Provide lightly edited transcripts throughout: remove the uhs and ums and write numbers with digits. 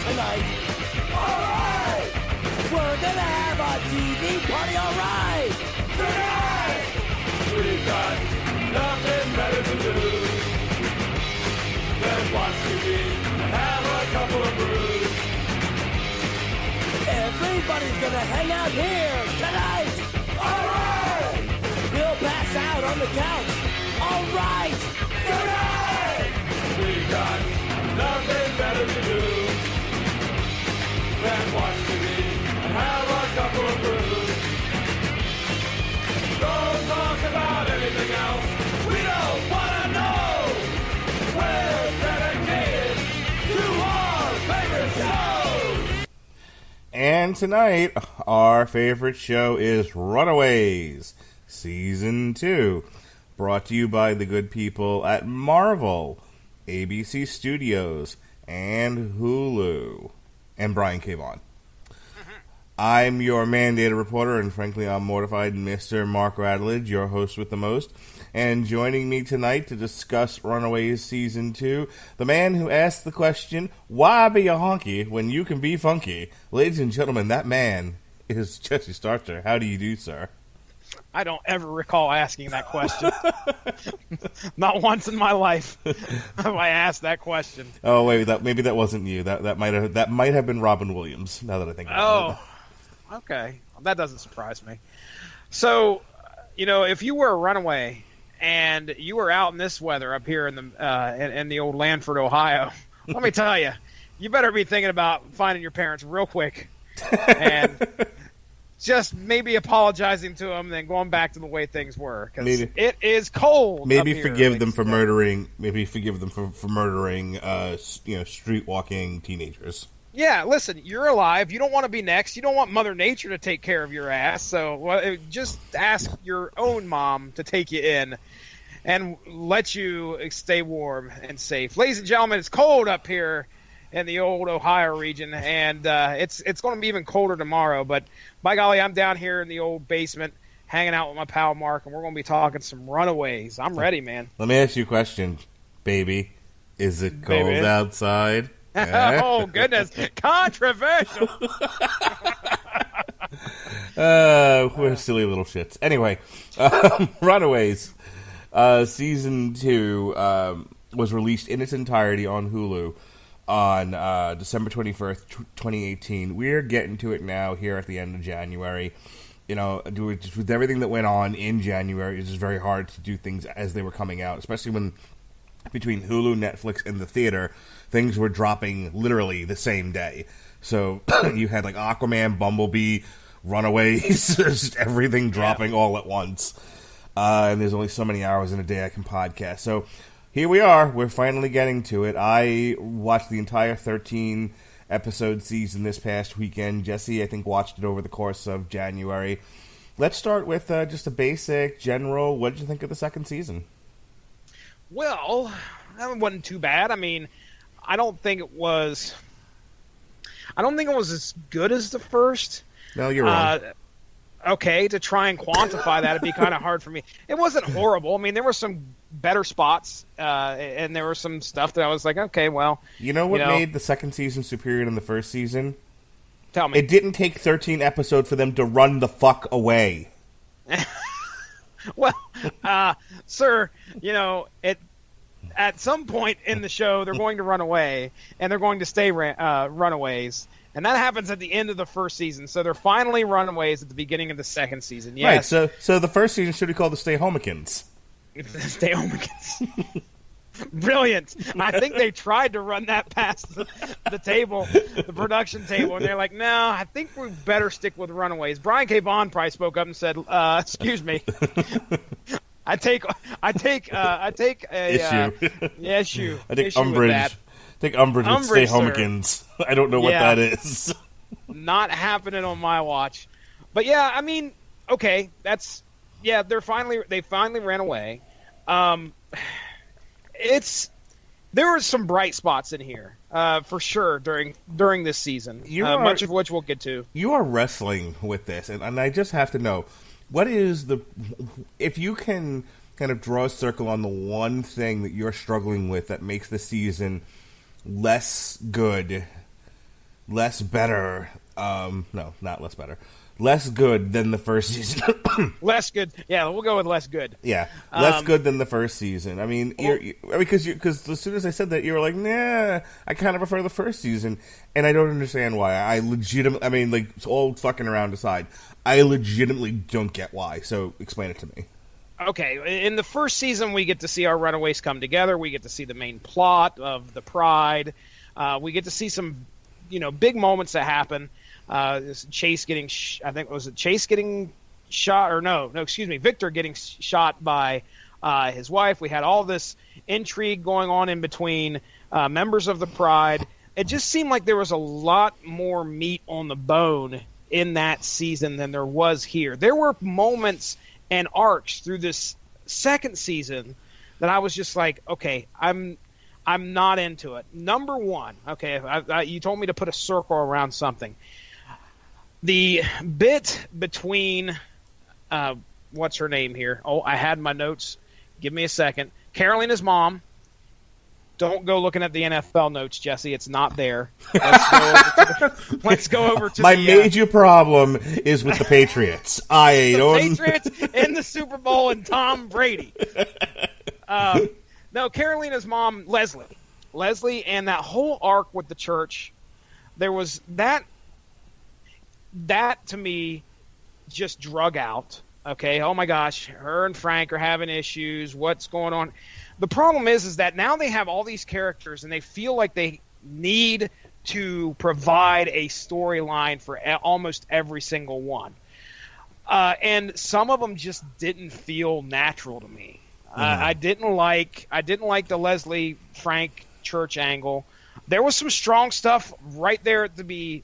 tonight. Alright! We're gonna have a TV party, alright! Tonight! We've got nothing better to do than watch TV and have a couple of brews. Everybody's gonna hang out here tonight! Alright! We'll pass out on the couch. Alright! Tonight! We got nothing better to do than watch TV and have a couple of brews. Don't talk about anything else. We don't wanna know. We're dedicated to our favorite shows. And tonight, our favorite show is Runaways, Season 2, brought to you by the good people at Marvel, ABC Studios, and Hulu. And Brian K. Vaughan. I'm your mandated reporter, and frankly, I'm mortified, Mr. Mark Radledge, your host with the most. And joining me tonight to discuss Runaways Season 2, the man who asked the question, why be a honky when you can be funky? Ladies and gentlemen, that man is Jesse Starcher. How do you do, sir? I don't ever recall asking that question. Not once in my life have I asked that question. Oh wait, maybe that wasn't you. That might have been Robin Williams. Now that I think about it. Oh, okay, that doesn't surprise me. So, if you were a runaway and you were out in this weather up here in the old Lanford, Ohio, let me tell you, you better be thinking about finding your parents real quick and just maybe apologizing to them and then going back to the way things were, because it is cold. Maybe forgive them for murdering. Maybe forgive them for murdering, street walking teenagers. Yeah, listen, you're alive. You don't want to be next. You don't want Mother Nature to take care of your ass. So just ask your own mom to take you in and let you stay warm and safe. Ladies and gentlemen, it's cold up here in the old Ohio region, and it's going to be even colder tomorrow. But by golly, I'm down here in the old basement hanging out with my pal Mark, and we're going to be talking some Runaways. I'm ready, man. Let me ask you a question, baby. Is it cold outside? Oh, goodness. Controversial. We're silly little shits. Anyway, Runaways Season 2 was released in its entirety on Hulu on December 21st, 2018. We're getting to it now here at the end of January. With everything that went on in January, it's just very hard to do things as they were coming out, especially when between Hulu, Netflix, and the theater, things were dropping literally the same day. So you had like Aquaman, Bumblebee, Runaways, just everything dropping all at once. And there's only so many hours in a day I can podcast. So here we are. We're finally getting to it. I watched the entire 13-episode season this past weekend. Jesse, I think, watched it over the course of January. Let's start with just a basic, general, what did you think of the second season? Well, that wasn't too bad. I mean, I don't think it was as good as the first. No, you're wrong. Okay, to try and quantify that, it'd be kind of hard for me. It wasn't horrible. I mean, there were some better spots, and there was some stuff that I was like, okay, well. You know what made the second season superior than the first season? Tell me. It didn't take 13 episodes for them to run the fuck away. Well, sir, at some point in the show, they're going to run away, and they're going to stay runaways. And that happens at the end of the first season. So they're finally runaways at the beginning of the second season. Yes. Right, so the first season should be called the Stay Homikins. Stay Homikins. Brilliant. I think they tried to run that past the table, the production table, and they're like, no, I think we better stick with Runaways. Brian K. Vaughan probably spoke up and said, excuse me. I take issue. I take umbrage. Take umbrage with Stay Homikins. I don't know what that is. Not happening on my watch. But yeah, I mean, okay, they finally ran away. There were some bright spots in here, for sure, during this season, much of which we'll get to. You are wrestling with this, and I just have to know, what is if you can kind of draw a circle on the one thing that you're struggling with that makes the season less good less better. No, not less better. Less good than the first season. Less good. Yeah, we'll go with less good. Yeah, less good than the first season. I mean, because as soon as I said that, you were like, nah, I kind of prefer the first season, and I don't understand why. It's all fucking around aside, I legitimately don't get why. So explain it to me. Okay, in the first season, we get to see our Runaways come together. We get to see the main plot of the Pride. We get to see some, big moments that happen. Chase getting, Chase getting shot, or Victor getting shot by his wife. We had all this intrigue going on in between members of the Pride. It just seemed like there was a lot more meat on the bone in that season than there was here. There were moments and arcs through this second season that I was just like, okay, I'm not into it. Number one, okay, you told me to put a circle around something. The bit between, what's her name here? Oh, I had my notes. Give me a second. Carolina's mom. Don't go looking at the NFL notes, Jesse. It's not there. Let's go over to my major problem is with the Patriots. Patriots in the Super Bowl and Tom Brady. No, Carolina's mom, Leslie, and that whole arc with the church. There was that to me just drug out. Okay, oh my gosh, her and Frank are having issues. What's going on? The problem is that now they have all these characters and they feel like they need to provide a storyline for almost every single one. And some of them just didn't feel natural to me. I didn't like the Leslie Frank church angle. There was some strong stuff right there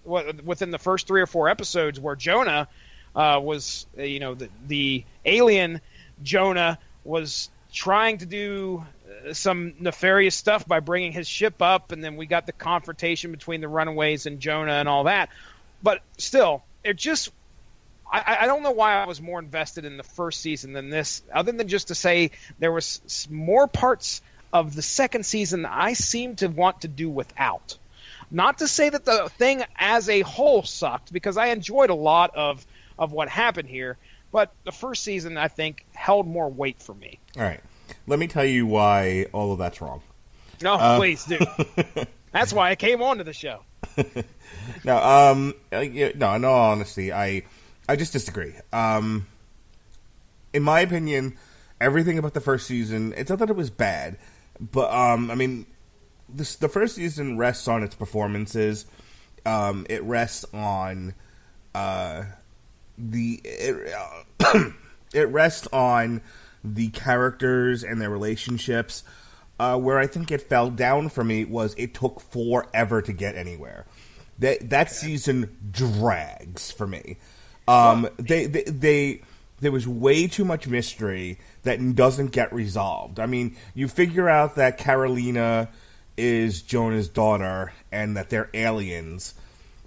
within the first 3 or 4 episodes where Jonah was, the alien Jonah was trying to do some nefarious stuff by bringing his ship up, and then we got the confrontation between the Runaways and Jonah and all that. But still, it just I don't know why I was more invested in the first season than this, other than just to say there was more parts of the second season that I seem to want to do without. Not to say that the thing as a whole sucked, because I enjoyed a lot of what happened here, but the first season, I think, held more weight for me. All right. Let me tell you why all of that's wrong. No, please do. That's why I came on to the show. No, in all honesty, I just disagree. In my opinion, everything about the first season, it's not that it was bad, but, the first season rests on its performances. It rests on, it rests on the characters and their relationships. Where I think it fell down for me was it took forever to get anywhere. That season drags for me. There was way too much mystery that doesn't get resolved. I mean, you figure out that Carolina is Jonah's daughter and that they're aliens,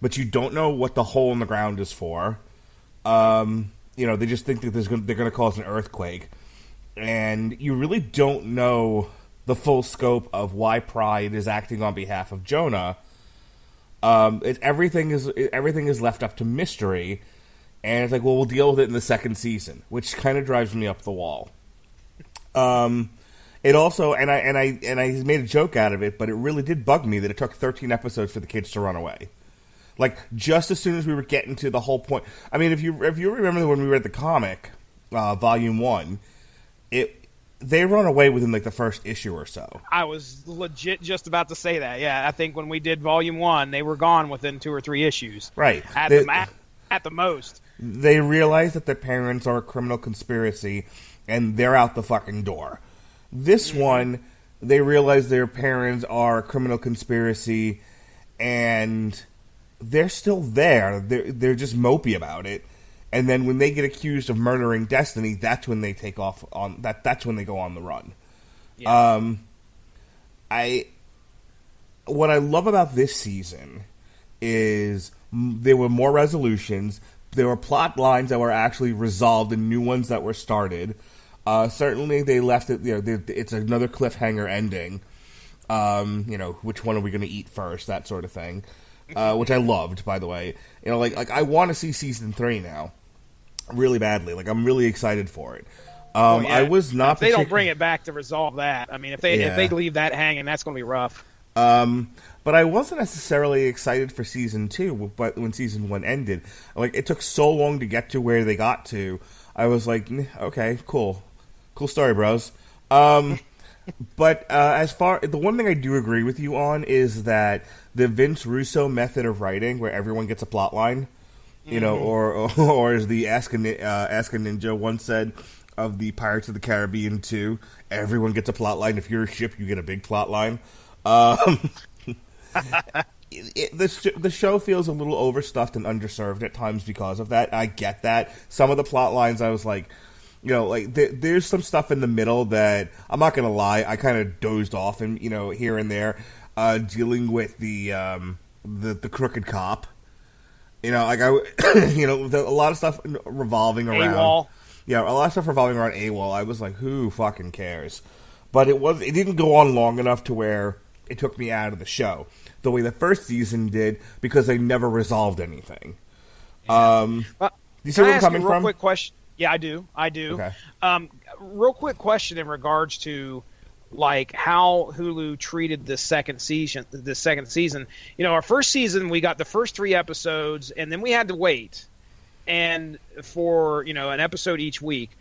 but you don't know what the hole in the ground is for. They just think that they're going to cause an earthquake, and you really don't know the full scope of why Pride is acting on behalf of Jonah. Everything is left up to mystery, and it's like, well, we'll deal with it in the second season, which kind of drives me up the wall. It also, and I made a joke out of it, but it really did bug me that it took 13 episodes for the kids to run away. Like, just as soon as we were getting to the whole point. I mean, if you remember when we read the comic, Volume 1, they run away within, like, the first issue or so. I was legit just about to say that. Yeah, I think when we did Volume 1, they were gone within 2 or 3 issues. Right. At the most. They realize that their parents are a criminal conspiracy, and they're out the fucking door. This one, they realize their parents are a criminal conspiracy, and they're still there. They're just mopey about it. And then when they get accused of murdering Destiny, that's when they take off on that. That's when they go on the run. Yeah. What I love about this season is there were more resolutions. There were plot lines that were actually resolved and new ones that were started. Certainly, they left it. It's another cliffhanger ending. Which one are we going to eat first? That sort of thing. which I loved, by the way. You know, like I want to see season 3 now, really badly. Like I'm really excited for it. I was not. If they don't bring it back to resolve that. I mean, if they leave that hanging, that's going to be rough. But I wasn't necessarily excited for season 2. But when season 1 ended, like it took so long to get to where they got to. I was like, okay, cool story, bros. But the one thing I do agree with you on is that the Vince Russo method of writing, where everyone gets a plot line, you know, or as the Ask a Ninja once said of the Pirates of the Caribbean 2, everyone gets a plot line. If you're a ship, you get a big plot line. The show feels a little overstuffed and underserved at times because of that. I get that. Some of the plot lines, I was like, you know, like there's some stuff in the middle that I'm not gonna lie, I kind of dozed off and you know here and there, dealing with the crooked cop. You know, like you know, a lot of stuff revolving around AWOL. Yeah, a lot of stuff revolving around AWOL. I was like, who fucking cares? But it didn't go on long enough to where it took me out of the show the way the first season did because they never resolved anything. Do you see where I'm coming from? Quick question. Yeah, I do. Okay. Real quick question in regards to like how Hulu treated the second season. You know, our first season we got the first 3 episodes, and then we had to wait, and for an episode each week.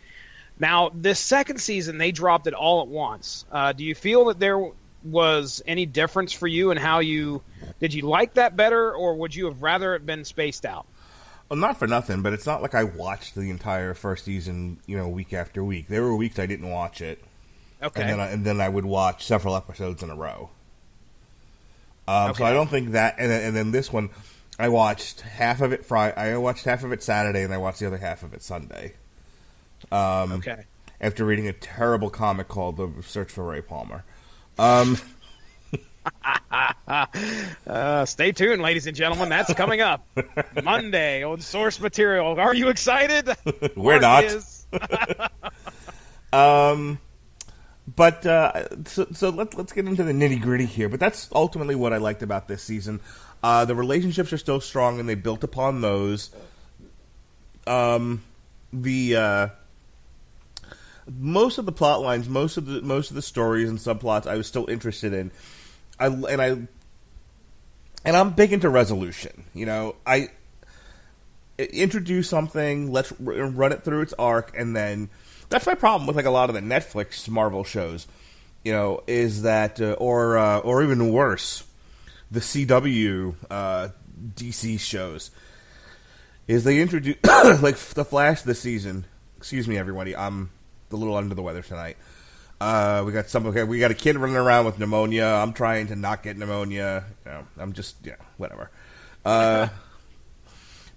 Now this second season they dropped it all at once. Do you feel that there was any difference for you in how did you like that better, or would you have rather it been spaced out? Well, not for nothing, but it's not like I watched the entire first season, week after week. There were weeks I didn't watch it. Okay. And then I would watch several episodes in a row. Okay. So I don't think that. And then this one, I watched half of it Friday. I watched half of it Saturday, and I watched the other half of it Sunday. Okay. After reading a terrible comic called The Search for Ray Palmer. Stay tuned, ladies and gentlemen. That's coming up Monday on Source Material. Are you excited? We're not. But so let's get into the nitty gritty here. But that's ultimately what I liked about this season. The relationships are still strong, and they built upon those. Most of the plot lines, most of the stories and subplots, I was still interested in. And I'm big into resolution. I introduce something, let's run it through its arc, and then that's my problem with like a lot of the Netflix Marvel shows. Is that or even worse, the CW DC shows is they introduce like the Flash this season. Excuse me, everybody. I'm a little under the weather tonight. We got a kid running around with pneumonia. I'm trying to not get pneumonia. I'm just whatever.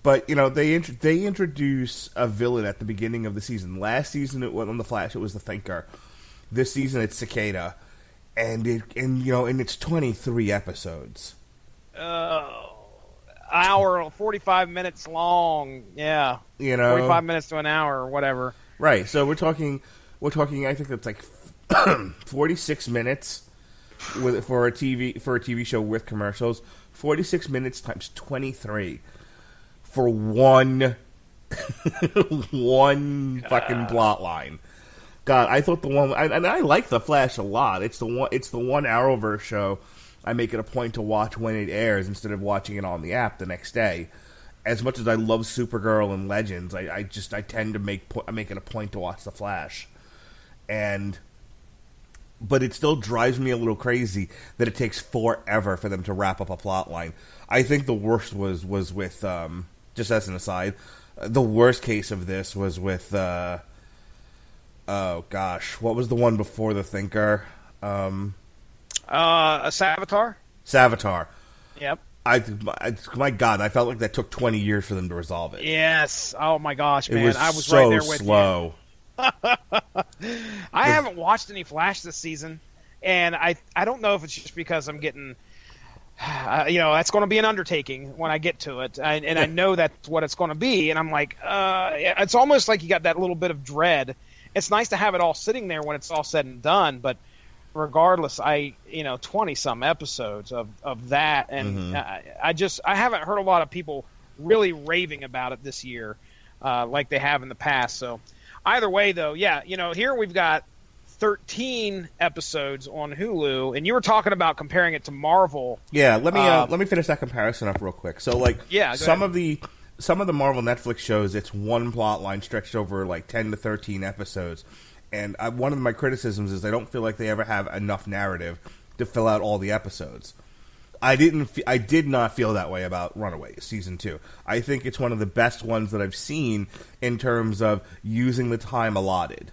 But they introduce a villain at the beginning of the season. Last season it was on the Flash. It was the Thinker. This season it's Cicada, and it's 23 episodes. Hour 45 minutes long. Yeah. 45 minutes to an hour or whatever. Right. So we're talking. I think it's like 46 minutes for a TV show with commercials. 46 minutes times 23 for one fucking plot line. God, I thought the one, and I like The Flash a lot. It's the one Arrowverse show I make it a point to watch when it airs instead of watching it on the app the next day. As much as I love Supergirl and Legends, I tend to make it a point to watch The Flash. But it still drives me a little crazy that it takes forever for them to wrap up a plot line. I think the worst was with, just as an aside, the worst case of this was with, oh gosh, what was the one before the Thinker? Savitar? Savitar. Yep. My God, I felt like that took 20 years for them to resolve it. Yes. Oh my gosh, man. I was so right there with slow. You. I haven't watched any Flash this season, and I don't know if it's just because I'm getting, that's going to be an undertaking when I get to it, and I know that's what it's going to be, and I'm like, it's almost like you got that little bit of dread. It's nice to have it all sitting there when it's all said and done, but regardless, 20 some episodes of that, and I haven't heard a lot of people really raving about it this year, like they have in the past. So either way, though, yeah, here we've got 13 episodes on Hulu, and you were talking about comparing it to Marvel. Yeah, let me finish that comparison up real quick. So, like, some of the Marvel Netflix shows, it's one plot line stretched over like 10 to 13 episodes, and one of my criticisms is I don't feel like they ever have enough narrative to fill out all the episodes. I did not feel that way about Runaways season 2. I think it's one of the best ones that I've seen in terms of using the time allotted.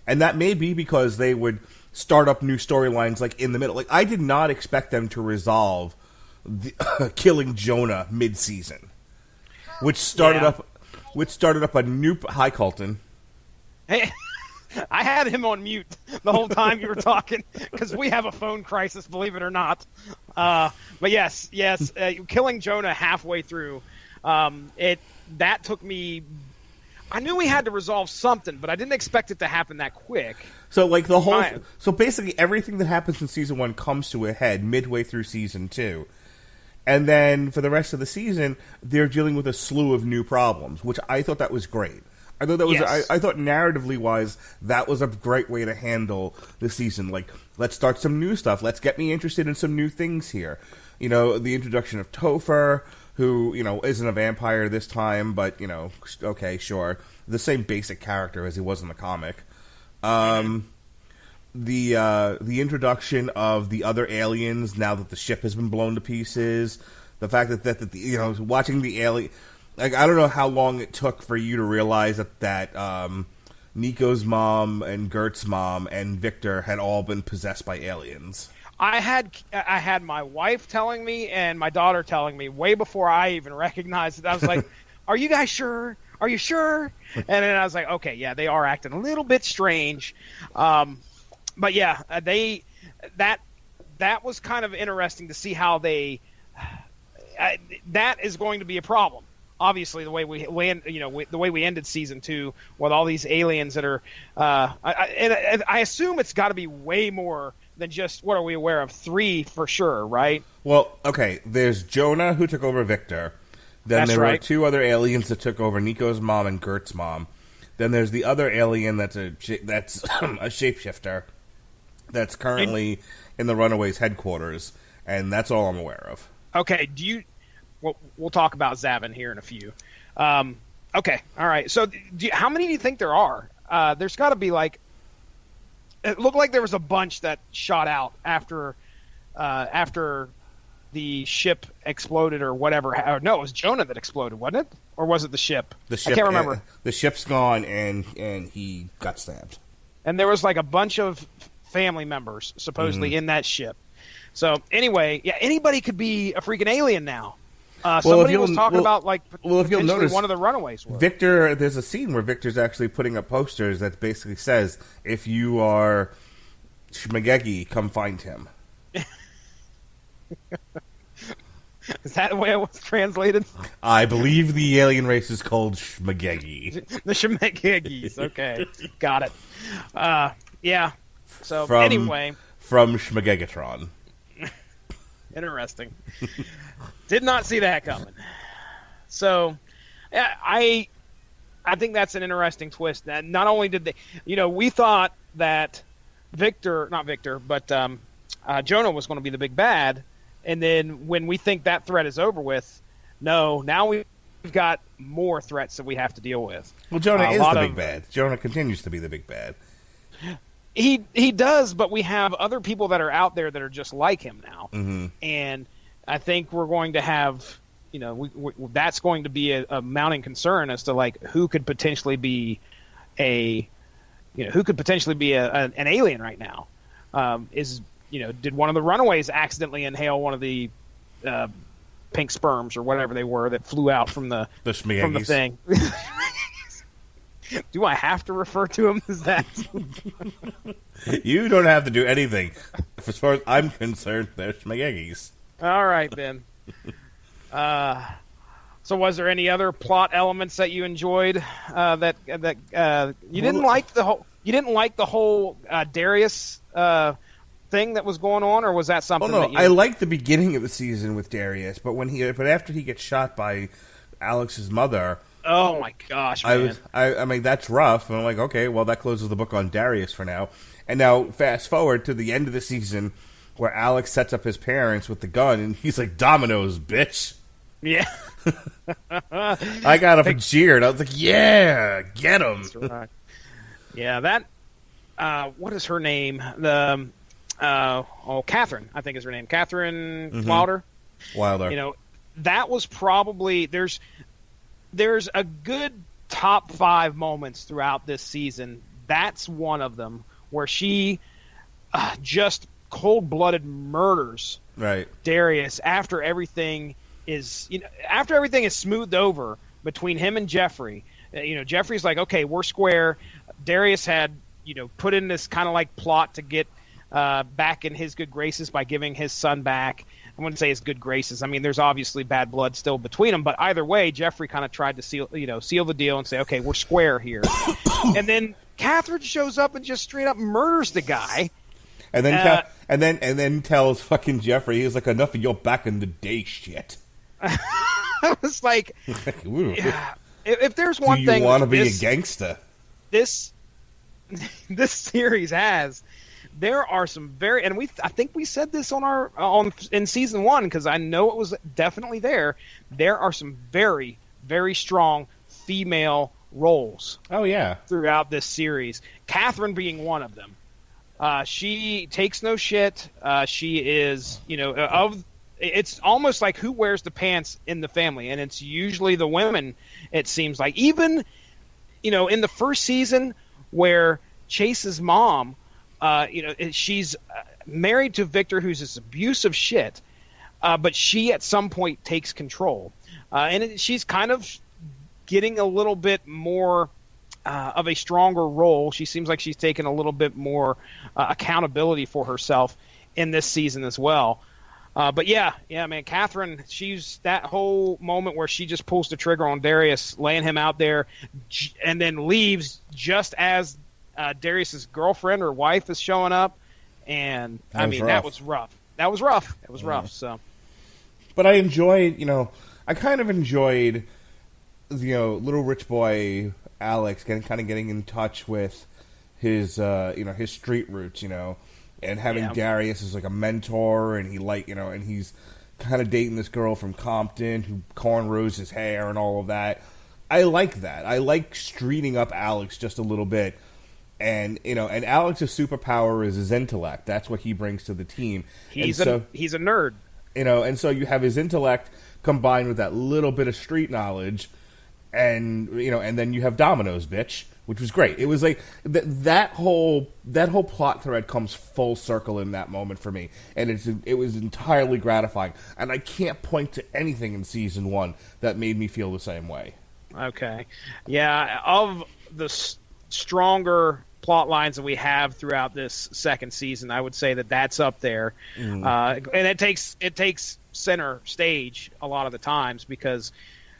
And that may be because they would start up new storylines like in the middle. Like, I did not expect them to resolve killing Jonah mid-season, which started up a new. Hi, Colton. Hey, I had him on mute the whole time you were talking because we have a phone crisis, believe it or not. But yes, killing Jonah halfway through, that took me. I knew we had to resolve something, but I didn't expect it to happen that quick. So, like, so basically everything that happens in season 1 comes to a head midway through season 2. And then for the rest of the season, they're dealing with a slew of new problems, which I thought that was great. I thought that was. Yes. I thought narratively wise, that was a great way to handle the season. Like, let's start some new stuff. Let's get me interested in some new things here. The introduction of Topher, who, isn't a vampire this time, but, okay, sure. The same basic character as he was in the comic. The introduction of the other aliens now that the ship has been blown to pieces. The fact that watching the alien... Like, I don't know how long it took for you to realize that Nico's mom and Gert's mom and Victor had all been possessed by aliens. I had my wife telling me and my daughter telling me way before I even recognized it. I was like, "Are you guys sure? Are you sure?" And then I was like, "Okay, yeah, they are acting a little bit strange." But yeah, that was kind of interesting to see how they. That is going to be a problem. Obviously, the way we land, the way we ended season 2 with all these aliens that are, and I assume it's got to be way more than just, what are we aware of? 3 for sure, right? Well, okay. There's Jonah who took over Victor. Then there were 2 other aliens that took over Nico's mom and Gert's mom. Then there's the other alien that's a shapeshifter that's currently in the Runaways headquarters, and that's all I'm aware of. Okay, we'll talk about Zavin here in a few. Okay, all right. So how many do you think there are? There's got to be like... It looked like there was a bunch that shot out after the ship exploded or whatever. No, it was Jonah that exploded, wasn't it? Or was it the ship? I can't remember. The ship's gone, and he got stabbed. And there was like a bunch of family members supposedly in that ship. So anyway, yeah, anybody could be a freaking alien now. Somebody was talking about if you'll notice, one of the Runaways were. Victor, there's a scene where Victor's actually putting up posters that basically says, "If you are Shmagegi, come find him." Is that the way it was translated? I believe the alien race is called Shmagegi. The Shmagegis. Okay, got it. Yeah. So anyway, from Shmagegatron. Interesting. Did not see that coming. So, I think that's an interesting twist. That not only did they, we thought that Jonah was going to be the big bad, and then when we think that threat is over with, no, now we've got more threats that we have to deal with. Well, Jonah is the big bad. Jonah continues to be the big bad. He does, but we have other people that are out there that are just like him now, and I think we're going to have, that's going to be a mounting concern as to like who could potentially be an alien right now. Did one of the Runaways accidentally inhale one of the pink sperms or whatever they were that flew out from the thing? Do I have to refer to him as that? You don't have to do anything. As far as I'm concerned, they're Schmagegis. All right, then. So was there any other plot elements that you enjoyed that you didn't like the whole Darius thing that was going on, or was that something? Oh no, that you... I like the beginning of the season with Darius, but after he gets shot by Alex's mother. Oh my gosh, man! I mean, that's rough. And I'm like, okay, well, that closes the book on Darius for now. And now, fast forward to the end of the season, where Alex sets up his parents with the gun, and he's like, "Dominoes, bitch!" Yeah. I got up and cheered. I was like, "Yeah, get him!" That's right. Yeah, that. What is her name? Catherine, I think is her name. Catherine Wilder. Wilder. You know, that was probably there's a good top 5 moments throughout this season. That's one of them where she just cold-blooded murders Darius after everything is smoothed over between him and Jeffrey. Jeffrey's like, okay, we're square. Darius had put in this kind of like plot to get back in his good graces by giving his son back. I wouldn't say his good graces. I mean, there's obviously bad blood still between them, but either way, Jeffrey kind of tried to seal the deal and say, okay, we're square here. And then Catherine shows up and just straight up murders the guy. And then tells fucking Jeffrey, he's like, enough of your back in the day shit. I was like, yeah, if there's one thing, you want to be a gangster? This series has. There are some very, and I think we said this in season 1 because I know it was definitely there. There are some very, very strong female roles. Oh yeah, throughout this series. Catherine being one of them. She takes no shit. She is, it's almost like who wears the pants in the family, and it's usually the women. It seems like even, in the first season where Chase's mom. She's married to Victor, who's this abusive shit, but she at some point takes control. She's kind of getting a little bit more of a stronger role. She seems like she's taken a little bit more accountability for herself in this season as well. But yeah, man, Catherine, she's that whole moment where she just pulls the trigger on Darius, laying him out there, and then leaves just as Darius's girlfriend or wife is showing up, and that was rough. That was rough. It was rough. So, but I enjoyed, I kind of enjoyed, little rich boy Alex getting in touch with his, his street roots, and having Darius as like a mentor, and and he's kind of dating this girl from Compton who cornrows his hair and all of that. I like that. I like streeting up Alex just a little bit. And and Alex's superpower is his intellect. That's what he brings to the team. He's a nerd. And so you have his intellect combined with that little bit of street knowledge, and and then you have Dominoes, bitch, which was great. It was like that whole plot thread comes full circle in that moment for me, and it was entirely gratifying. And I can't point to anything in season 1 that made me feel the same way. Okay, yeah, of the stronger plot lines that we have throughout this second season, I would say that's up there. And it takes center stage a lot of the times because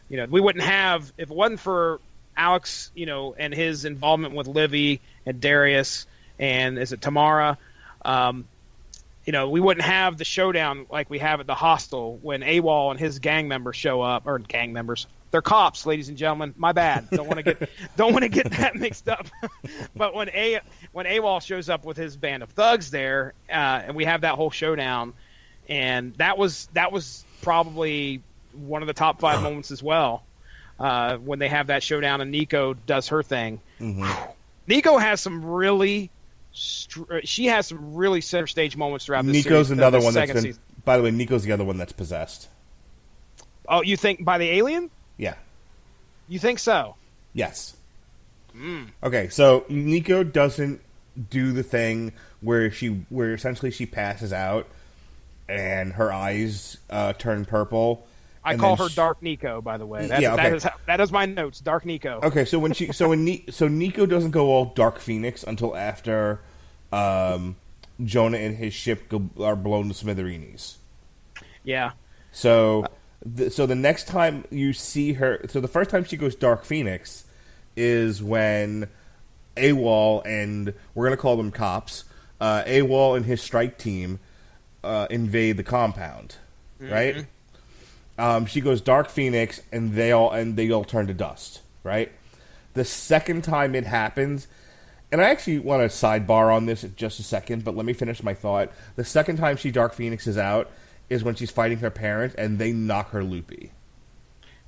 we wouldn't have, if it wasn't for Alex and his involvement with Livy and Darius and is it Tamara, we wouldn't have the showdown like we have at the hostel when AWOL and his gang members show up, or gang members. They're cops, ladies and gentlemen. My bad. Don't want to get that mixed up. But when AWOL shows up with his band of thugs there, and we have that whole showdown, and that was probably one of the top 5 moments as well. When they have that showdown and Nico does her thing. Mm-hmm. Nico has some really center stage moments throughout this series. Nico's another one that's been. Season. By the way, Nico's the other one that's possessed. Oh, you think by the alien? Yeah. You think so? Yes. Okay, so Nico doesn't do the thing where essentially she passes out and her eyes turn purple. I call her Dark Nico, by the way. That is my notes, Dark Nico. Okay, so Nico doesn't go all Dark Phoenix until after Jonah and his ship are blown to smithereens. Yeah. So the next time you see her, so the first time she goes Dark Phoenix is when AWOL and we're going to call them cops, AWOL and his strike team invade the compound, right? She goes Dark Phoenix, and they all turn to dust, right? The second time it happens, and I actually want to sidebar on this in just a second, but let me finish my thought. The second time she Dark Phoenix is out is when she's fighting her parents, and they knock her loopy.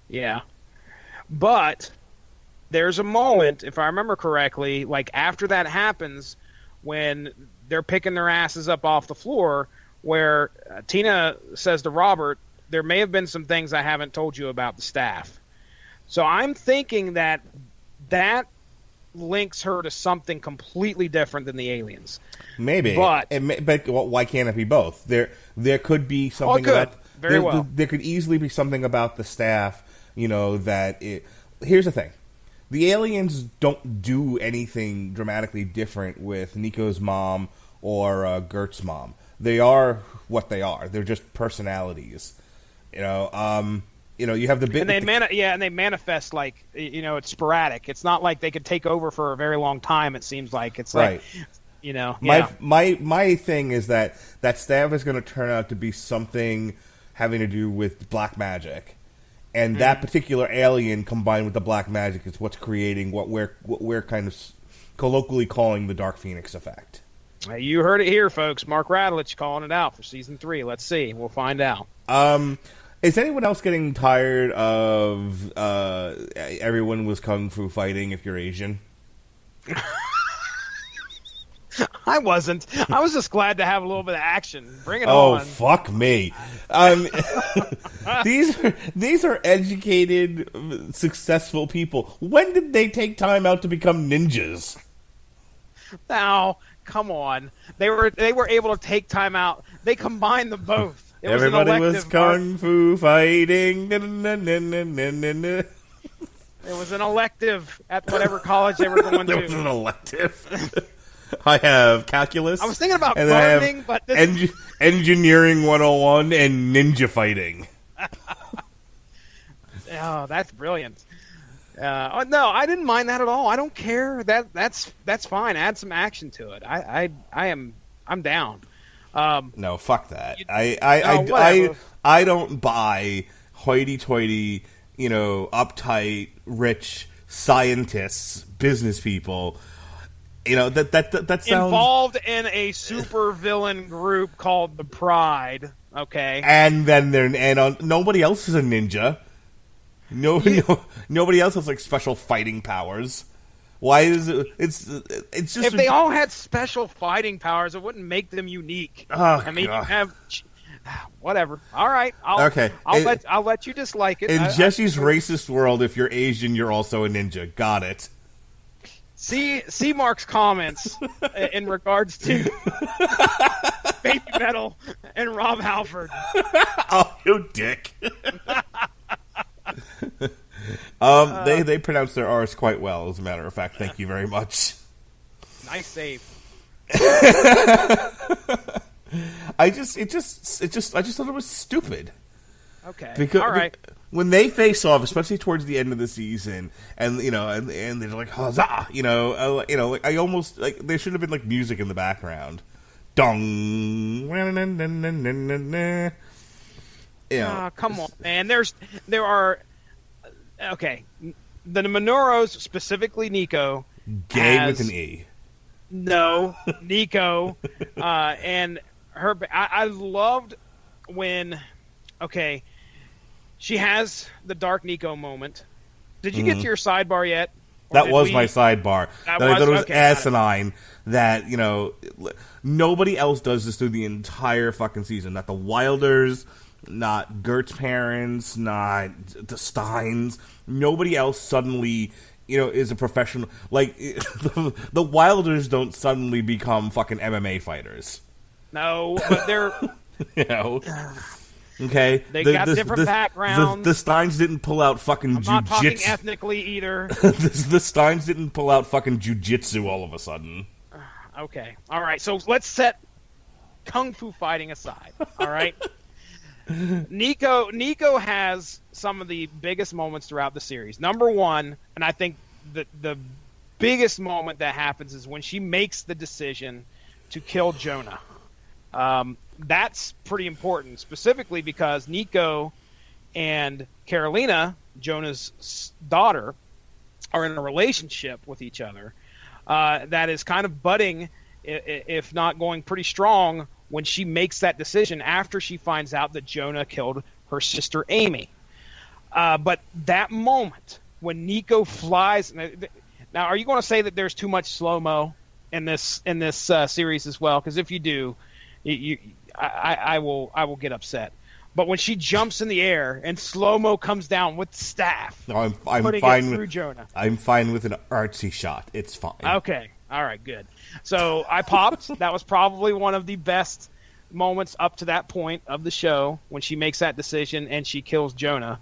Yeah. But there's a moment, if I remember correctly, like after that happens, when they're picking their asses up off the floor, where Tina says to Robert, there may have been some things I haven't told you about the staff. So I'm thinking that links her to something completely different than the aliens. Maybe. But why can't it be both? There could be something about... Very well. There could easily be something about the staff, that... Here's the thing. The aliens don't do anything dramatically different with Nico's mom or Gert's mom. They are what they are. They're just personalities. You have the bit, and they manifest like it's sporadic. It's not like they could take over for a very long time. It seems like it's right. Like My thing is that staff is going to turn out to be something having to do with black magic, and that particular alien combined with the black magic is what's creating what we're kind of colloquially calling the Dark Phoenix effect. You heard it here, folks. Mark Radulich calling it out for season 3. Let's see. We'll find out. Is anyone else getting tired of everyone was kung fu fighting if you're Asian? I wasn't. I was just glad to have a little bit of action. Bring it on. Oh, fuck me. These are educated, successful people. When did they take time out to become ninjas? Now, come on. They were able to take time out. They combined them both. Everybody was kung fu fighting. It was an elective at whatever college they were going to. There was an elective. I have calculus. I was thinking about gardening, but this engineering 101 and ninja fighting. Oh, that's brilliant. No, I didn't mind that at all. I don't care. That's fine. Add some action to it. I'm down. No, fuck that. I don't buy hoity-toity, uptight, rich scientists, business people. That sounds involved in a super villain group called the Pride. Okay, and then nobody else is a ninja. Nobody else has like special fighting powers. Why is it? It's just if they all had special fighting powers, it wouldn't make them unique. Oh, I mean, God. you have whatever. All right, I'll let you dislike it. In Jesse's racist world, if you're Asian, you're also a ninja. Got it. See Mark's comments in regards to Baby Metal and Rob Halford. Oh, you dick. They pronounce their R's quite well, as a matter of fact. Thank you very much. Nice save. I just thought it was stupid. Okay. Because all right. When they face off, especially towards the end of the season, and and they're like huzzah, like I almost like there should have been like music in the background, dong. Come on, man. There are okay. The Minoros, specifically Nico, gay with an E. No, Nico, and her. I loved when. Okay. She has the Dark Nico moment. Did you get to your sidebar yet? That was my sidebar. I thought it was okay, asinine that, nobody else does this through the entire fucking season. Not the Wilders, not Gert's parents, not the Steins. Nobody else suddenly, is a professional. Like, the Wilders don't suddenly become fucking MMA fighters. No, but they're... Okay, they got different backgrounds. The Steins didn't pull out fucking jujitsu. I'm not talking ethnically either. The Steins didn't pull out fucking jujitsu all of a sudden. Okay, all right. So let's set kung fu fighting aside. All right. Nico has some of the biggest moments throughout the series. Number one, and I think the biggest moment that happens is when she makes the decision to kill Jonah. That's pretty important, specifically because Nico and Carolina, Jonah's daughter, are in a relationship with each other that is kind of budding, if not going pretty strong, when she makes that decision after she finds out that Jonah killed her sister Amy. But that moment when Nico flies, now are you going to say that there's too much slow-mo in this series as well? Because if you do, I will get upset. But when she jumps in the air and slow-mo comes down with the staff, no, I'm putting fine it through with Jonah. I'm fine with an artsy shot. It's fine. Okay. All right, good. So I popped. That was probably one of the best moments up to that point of the show when she makes that decision and she kills Jonah.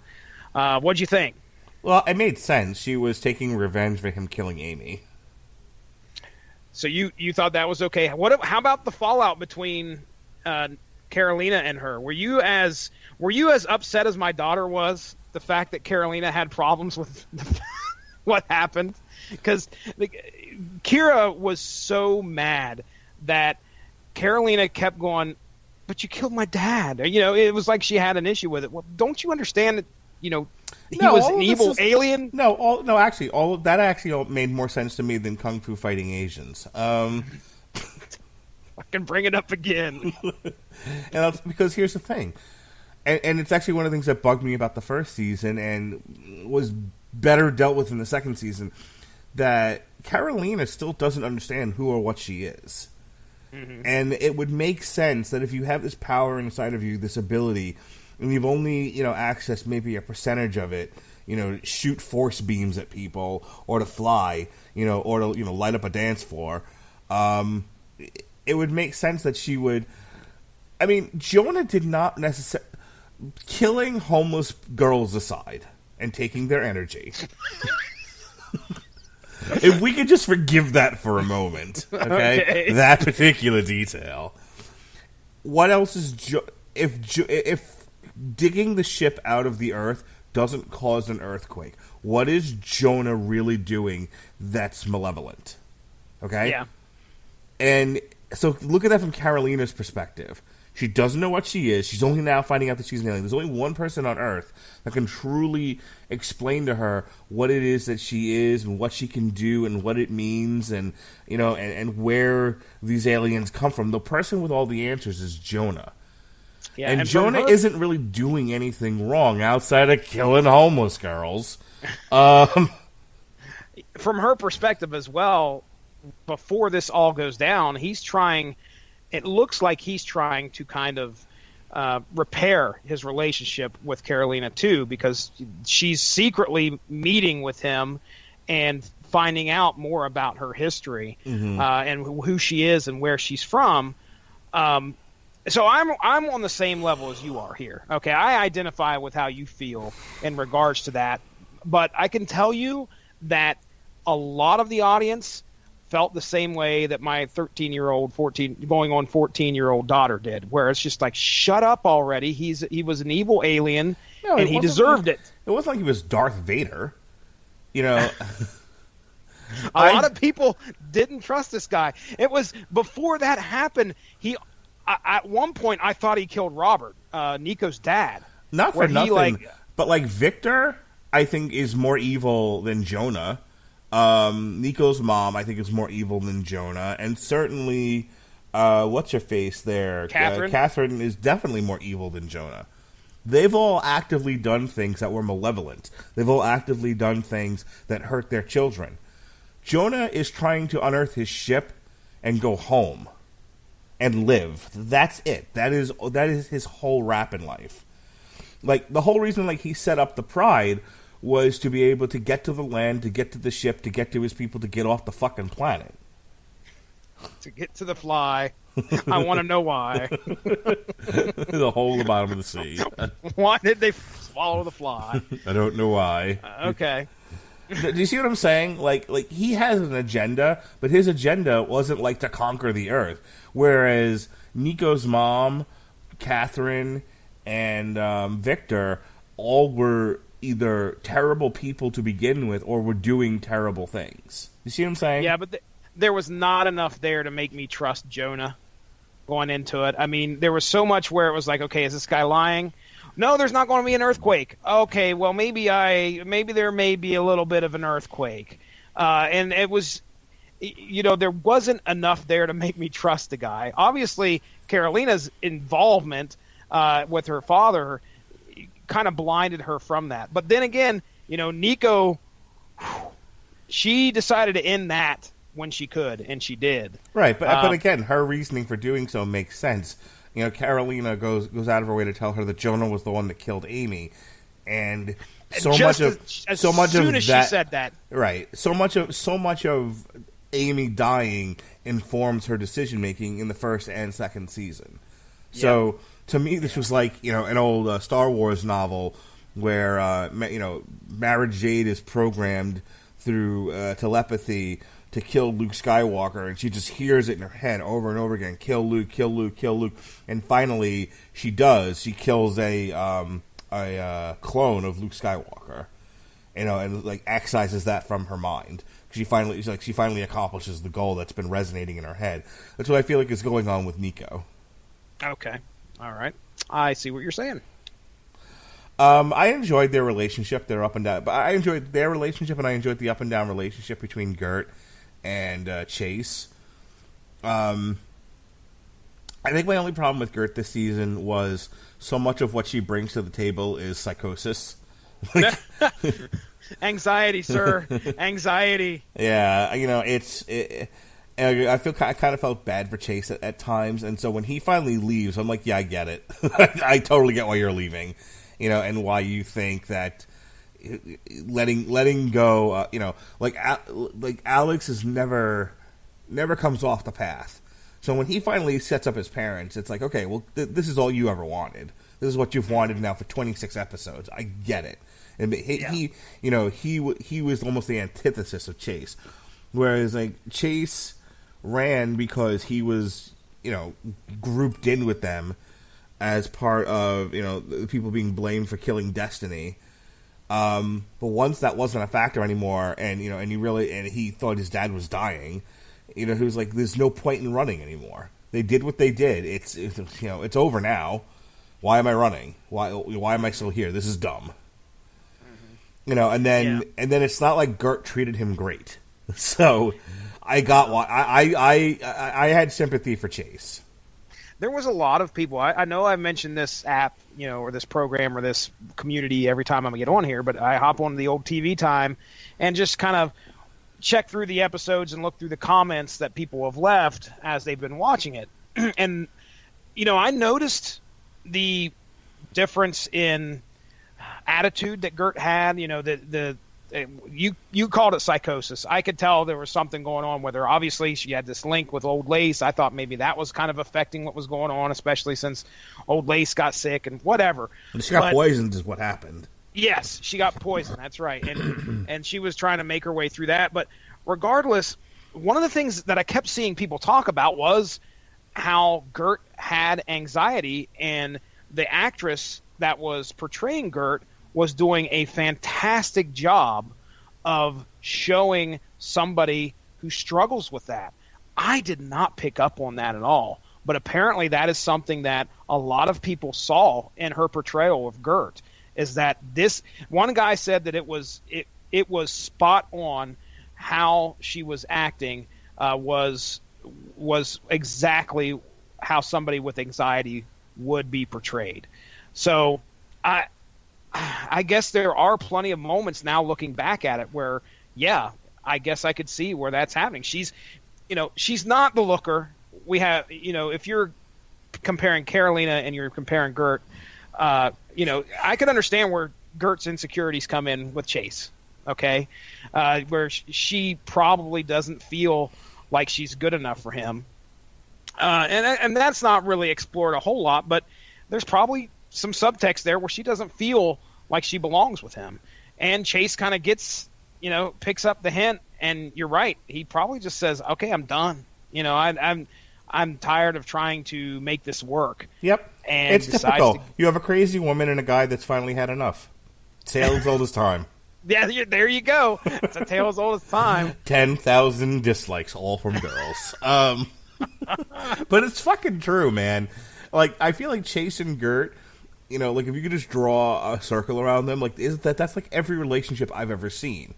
What'd you think? Well, it made sense. She was taking revenge for him killing Amy. So you thought that was okay. How about the fallout between Carolina and her? Were you as upset as my daughter was? The fact that Carolina had problems with what happened, because Kira was so mad that Carolina kept going, "But you killed my dad." It was like she had an issue with it. Well, don't you understand that? He was an evil alien. Actually, all of that actually made more sense to me than Kung Fu fighting Asians. I can bring it up again. And that's because here's the thing, and it's actually one of the things that bugged me about the first season and was better dealt with in the second season, that Carolina still doesn't understand who or what she is. Mm-hmm. And it would make sense that if you have this power inside of you, this ability, and you've only, accessed maybe a percentage of it, shoot force beams at people, or to fly, or to, light up a dance floor, it would make sense that she would... I mean, Jonah did not necessarily... Killing homeless girls aside, and taking their energy... If we could just forgive that for a moment, okay? That particular detail. What else is... If digging the ship out of the earth doesn't cause an earthquake, what is Jonah really doing that's malevolent? Okay? Yeah. And so look at that from Carolina's perspective. She doesn't know what she is. She's only now finding out that she's an alien. There's only one person on Earth that can truly explain to her what it is that she is and what she can do and what it means and, and where these aliens come from. The person with all the answers is Jonah. Yeah, and Jonah isn't really doing anything wrong outside of killing homeless girls. From her perspective as well, before this all goes down, it looks like he's trying to kind of repair his relationship with Carolina too, because she's secretly meeting with him and finding out more about her history, mm-hmm. And who she is and where she's from. So I'm on the same level as you are here. Okay, I identify with how you feel in regards to that, but I can tell you that a lot of the audience felt the same way that my 13-year-old, 14-year-old daughter did, where it's just like, shut up already. He was an evil alien, and he deserved it. It wasn't like he was Darth Vader. A lot of people didn't trust this guy. It was before that happened. At one point, I thought he killed Robert, Nico's dad. Not for nothing, but Victor, I think, is more evil than Jonah. Nico's mom, I think, is more evil than Jonah, and certainly, what's her face there? Catherine. Catherine is definitely more evil than Jonah. They've all actively done things that were malevolent. They've all actively done things that hurt their children. Jonah is trying to unearth his ship and go home and live. That's it. That is his whole rap in life. The whole reason he set up the Pride was to be able to get to the land, to get to the ship, to get to his people, to get off the fucking planet. To get to the fly. I want to know why. The hole in the bottom of the sea. Why did they swallow the fly? I don't know why. Okay. Do you see what I'm saying? He has an agenda, but his agenda wasn't to conquer the earth. Whereas Nico's mom, Catherine, and Victor all were either terrible people to begin with or were doing terrible things. You see what I'm saying? Yeah, but there was not enough there to make me trust Jonah going into it. I mean, there was so much where it was like, okay, is this guy lying? No, there's not going to be an earthquake. Okay, well, maybe there may be a little bit of an earthquake. And it was, there wasn't enough there to make me trust the guy. Obviously, Carolina's involvement with her father kind of blinded her from that. But then again, Nico, she decided to end that when she could, and she did. Right, but again, her reasoning for doing so makes sense. Carolina goes out of her way to tell her that Jonah was the one that killed Amy, and so much of that. She said that, right? So much of Amy dying informs her decision making in the first and second season. Yeah. So to me, this was like an old Star Wars novel where Mara Jade is programmed through telepathy to kill Luke Skywalker, and she just hears it in her head over and over again: kill Luke, kill Luke, kill Luke. And finally, she does. She kills a clone of Luke Skywalker, and like excises that from her mind. She finally accomplishes the goal that's been resonating in her head. That's what I feel like is going on with Nico. Okay, all right, I see what you're saying. I enjoyed their relationship, their up and down. But I enjoyed their relationship, and I enjoyed the up and down relationship between Gert and Chase. I think my only problem with Gert this season was so much of what she brings to the table is psychosis. Anxiety, sir. Anxiety. Yeah, I kind of felt bad for Chase at times, and so when he finally leaves, I'm like, yeah, I get it. I totally get why you're leaving, and why you think that letting go, like Alex is never comes off the path. So when he finally sets up his parents, it's like, okay, well, this is all you ever wanted. This is what you've wanted now for 26 episodes. I get it. And he was almost the antithesis of Chase. Whereas, like, Chase ran because he was, grouped in with them as part of, the people being blamed for killing Destiny. But once that wasn't a factor anymore, and he thought his dad was dying, he was like, "There's no point in running anymore. They did what they did. It's over now. Why am I running? Why am I still here? This is dumb." And then it's not like Gert treated him great. So I got why I had sympathy for Chase. There was a lot of people. I know I mentioned this app, or this program or this community every time I get on here, but I hop on the old TV Time and just kind of check through the episodes and look through the comments that people have left as they've been watching it. And, I noticed the difference in attitude that Gert had. You called it psychosis. I could tell there was something going on with her. Obviously, she had this link with Old Lace. I thought maybe that was kind of affecting what was going on, especially since Old Lace got sick and whatever. She got poisoned is what happened. Yes, she got poisoned. That's right. And she was trying to make her way through that. But regardless, one of the things that I kept seeing people talk about was how Gert had anxiety, and the actress that was portraying Gert was doing a fantastic job of showing somebody who struggles with that. I did not pick up on that at all, but apparently that is something that a lot of people saw in her portrayal of Gert, is that this one guy said that it was spot on how she was acting, was exactly how somebody with anxiety would be portrayed. So I guess there are plenty of moments now looking back at it where, yeah, I guess I could see where that's happening. She's not the looker. We have, if you're comparing Carolina and you're comparing Gert, I could understand where Gert's insecurities come in with Chase, okay? Where she probably doesn't feel like she's good enough for him. And that's not really explored a whole lot, but there's probably some subtext there where she doesn't feel like she belongs with him. And Chase kind of gets, picks up the hint, and you're right. He probably just says, okay, I'm done. I'm tired of trying to make this work. Yep. And it's typical. You have a crazy woman and a guy that's finally had enough. Tales all this time. Yeah, there you go. It's a tale as old as time. 10,000 dislikes, all from girls. But it's fucking true, man. Like, I feel like Chase and Gert, you know, like, if you could just draw a circle around them, like, that's like every relationship I've ever seen.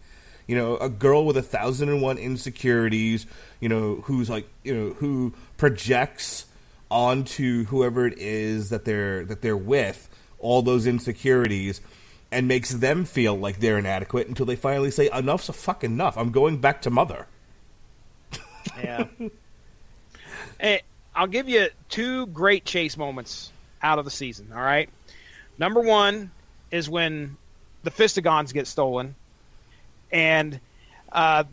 You know, a girl with 1,001 insecurities, you know, who's like, you know, who projects onto whoever it is that they're with all those insecurities and makes them feel like they're inadequate until they finally say, enough's a fucking enough. I'm going back to mother. Yeah. Hey, I'll give you 2 great Chase moments out of the season, all right? Number 1 is when the Fistigons get stolen, and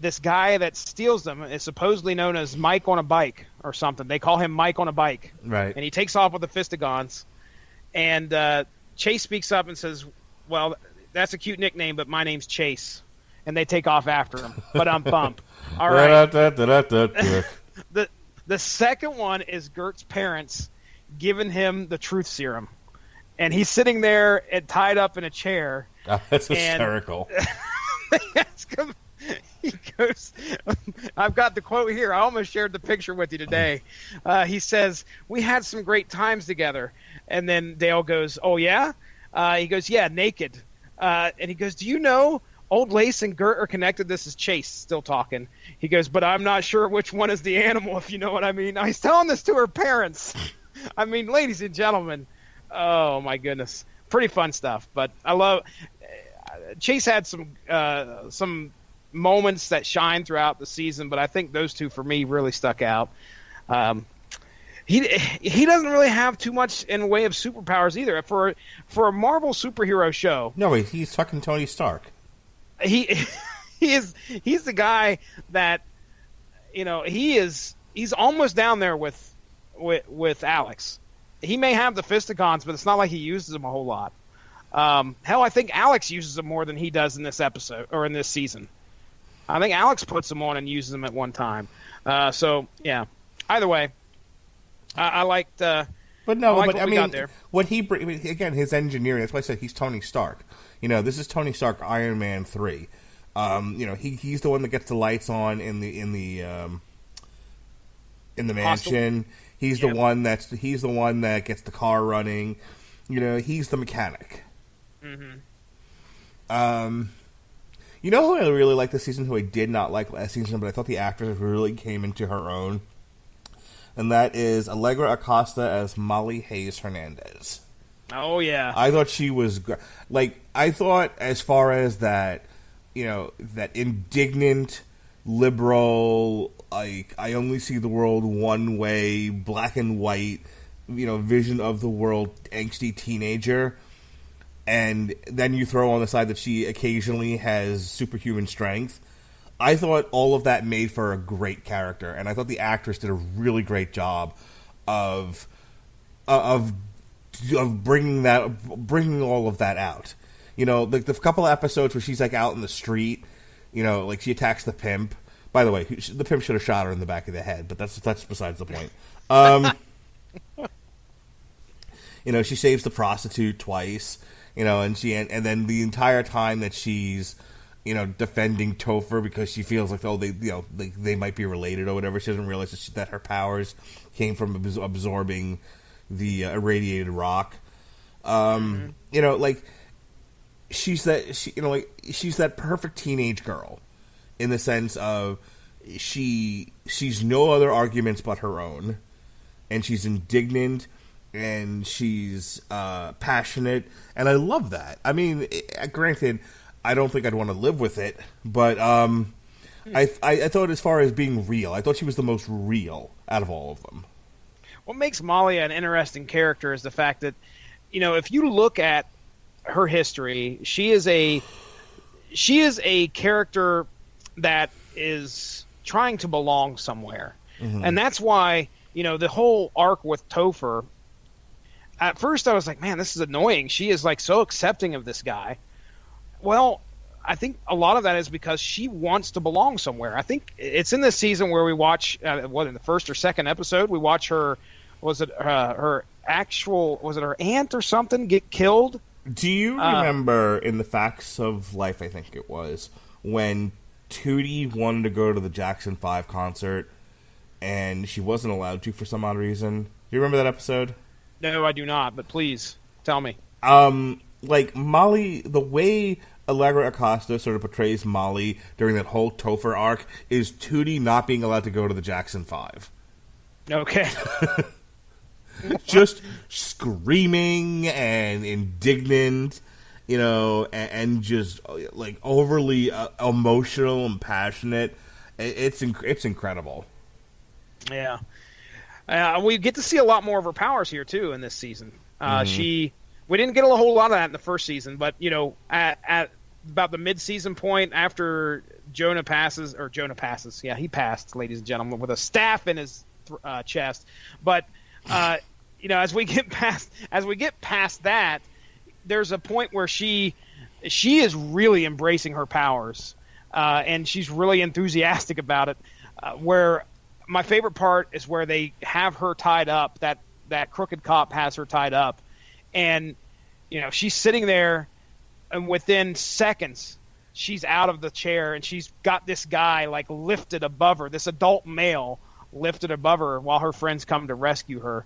this guy that steals them is supposedly known as Mike on a bike or something. They call him Mike on a bike. Right. And he takes off with the Fistigons, and Chase speaks up and says, well, that's a cute nickname, but my name's Chase. And they take off after him. But I'm bump. All right. The second one is Gert's parents giving him the truth serum. And he's sitting there and tied up in a chair. Oh, that's hysterical. They ask him, he goes, I've got the quote here. I almost shared the picture with you today. He says, we had some great times together. And then Dale goes, oh, yeah? He goes, yeah, naked. And he goes, do you know Old Lace and Gert are connected? This is Chase still talking. He goes, but I'm not sure which one is the animal, if you know what I mean. Now, he's telling this to her parents. I mean, ladies and gentlemen, oh, my goodness. Pretty fun stuff. But I love Chase had some moments that shine throughout the season, but I think those 2 for me really stuck out. He doesn't really have too much in the way of superpowers either. For a Marvel superhero show. No, he's fucking Tony Stark. He's the guy that, you know, he's almost down there with Alex. He may have the Fistigons, but it's not like he uses them a whole lot. Hell, I think Alex uses them more than he does in this episode or in this season. I think Alex puts them on and uses them at one time. So yeah. Either way, I liked. But no, I but I mean, there. what he again, his engineering. That's why I said he's Tony Stark. You know, this is Tony Stark, Iron Man 3. You know, he's the one that gets the lights on in the mansion. He's the one that gets the car running. You know, he's the mechanic. Mm-hmm. You know who I really liked this season, who I did not like last season, but I thought the actress really came into her own, and that is Allegra Acosta as Molly Hayes Hernandez. Oh yeah, I thought she was like, I thought as far as that, you know, that indignant liberal, like, I only see the world one way, black and white, you know, vision of the world, angsty teenager, and then you throw on the side that she occasionally has superhuman strength. I thought all of that made for a great character, and I thought the actress did a really great job of bringing all of that out. You know, the couple of episodes where she's like out in the street, you know, like she attacks the pimp. By the way, the pimp should have shot her in the back of the head, but that's besides the point. You know, she saves the prostitute twice. You know, and then the entire time that she's, you know, defending Topher because she feels like, oh, they might be related or whatever. She doesn't realize that her powers came from absorbing the irradiated rock. You know, like she's that perfect teenage girl in the sense of she's no other arguments but her own, and she's indignant. And she's passionate, and I love that. I mean, granted, I don't think I'd want to live with it, but I thought as far as being real, I thought she was the most real out of all of them. What makes Molly an interesting character is the fact that, you know, if you look at her history, she is a character that is trying to belong somewhere, and that's why, you know, the whole arc with Topher. At first, I was like, man, this is annoying. She is, like, so accepting of this guy. Well, I think a lot of that is because she wants to belong somewhere. I think it's in this season where we watch, in the first or second episode, we watch her, was it her aunt or something get killed Do you remember in the Facts of Life, I think it was, when Tootie wanted to go to the Jackson 5 concert and she wasn't allowed to for some odd reason? Do you remember that episode? No, I do not, but please tell me. Like Molly, the way Allegra Acosta sort of portrays Molly during that whole Topher arc is Tootie not being allowed to go to the Jackson 5. Okay. Just screaming and indignant, you know, and just like overly emotional and passionate. It's incredible. Yeah. We get to see a lot more of her powers here too in this season. We didn't get a whole lot of that in the first season, but you know, at about the mid-season point after Jonah passes, yeah, he passed, ladies and gentlemen, with a staff in his chest. But you know, as we get past that, there's a point where she is really embracing her powers, and she's really enthusiastic about it. Where my favorite part is where they have her tied up. That crooked cop has her tied up. And, you know, she's sitting there, and within seconds, she's out of the chair, and she's got this guy, like, lifted above her, this adult male lifted above her while her friends come to rescue her.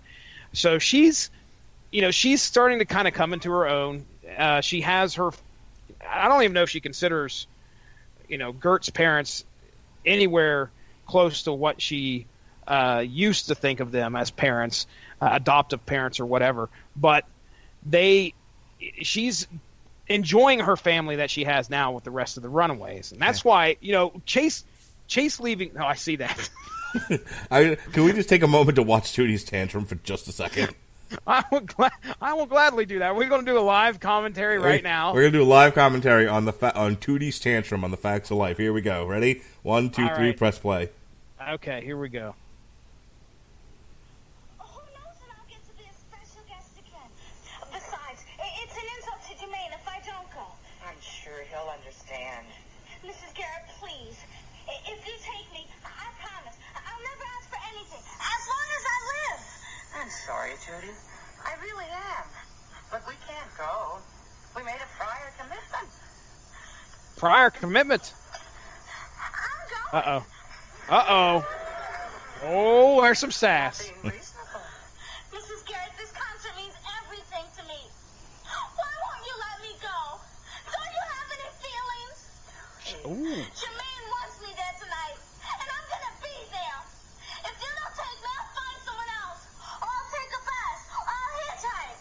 So she's starting to kind of come into her own. She has her – I don't even know if she considers, you know, Gert's parents anywhere close to what she used to think of them as parents, adoptive parents or whatever. But – she's enjoying her family that she has now with the rest of the Runaways, and that's why, you know, Chase leaving. Oh, I see that. Can we just take a moment to watch Tootie's tantrum for just a second? I will gladly do that. We're going to do a live commentary right now. We're going to do a live commentary on on Tootie's tantrum on the Facts of Life. Here we go. Ready? 1, 2, 3. Right. Press play. Okay, here we go. Sorry, Judy. I really am. But we can't go. We made a prior commitment. Prior commitment? I'm going. Uh-oh. Oh, there's some sass. Mrs. Garrett, this concert means everything to me. Why won't you let me go? Don't you have any feelings? Ooh. Jermaine wants me there tonight, and I'm going to be there. If you don't take me, I'll find someone else. Or I'll take a bus. Or I'll hitchhike.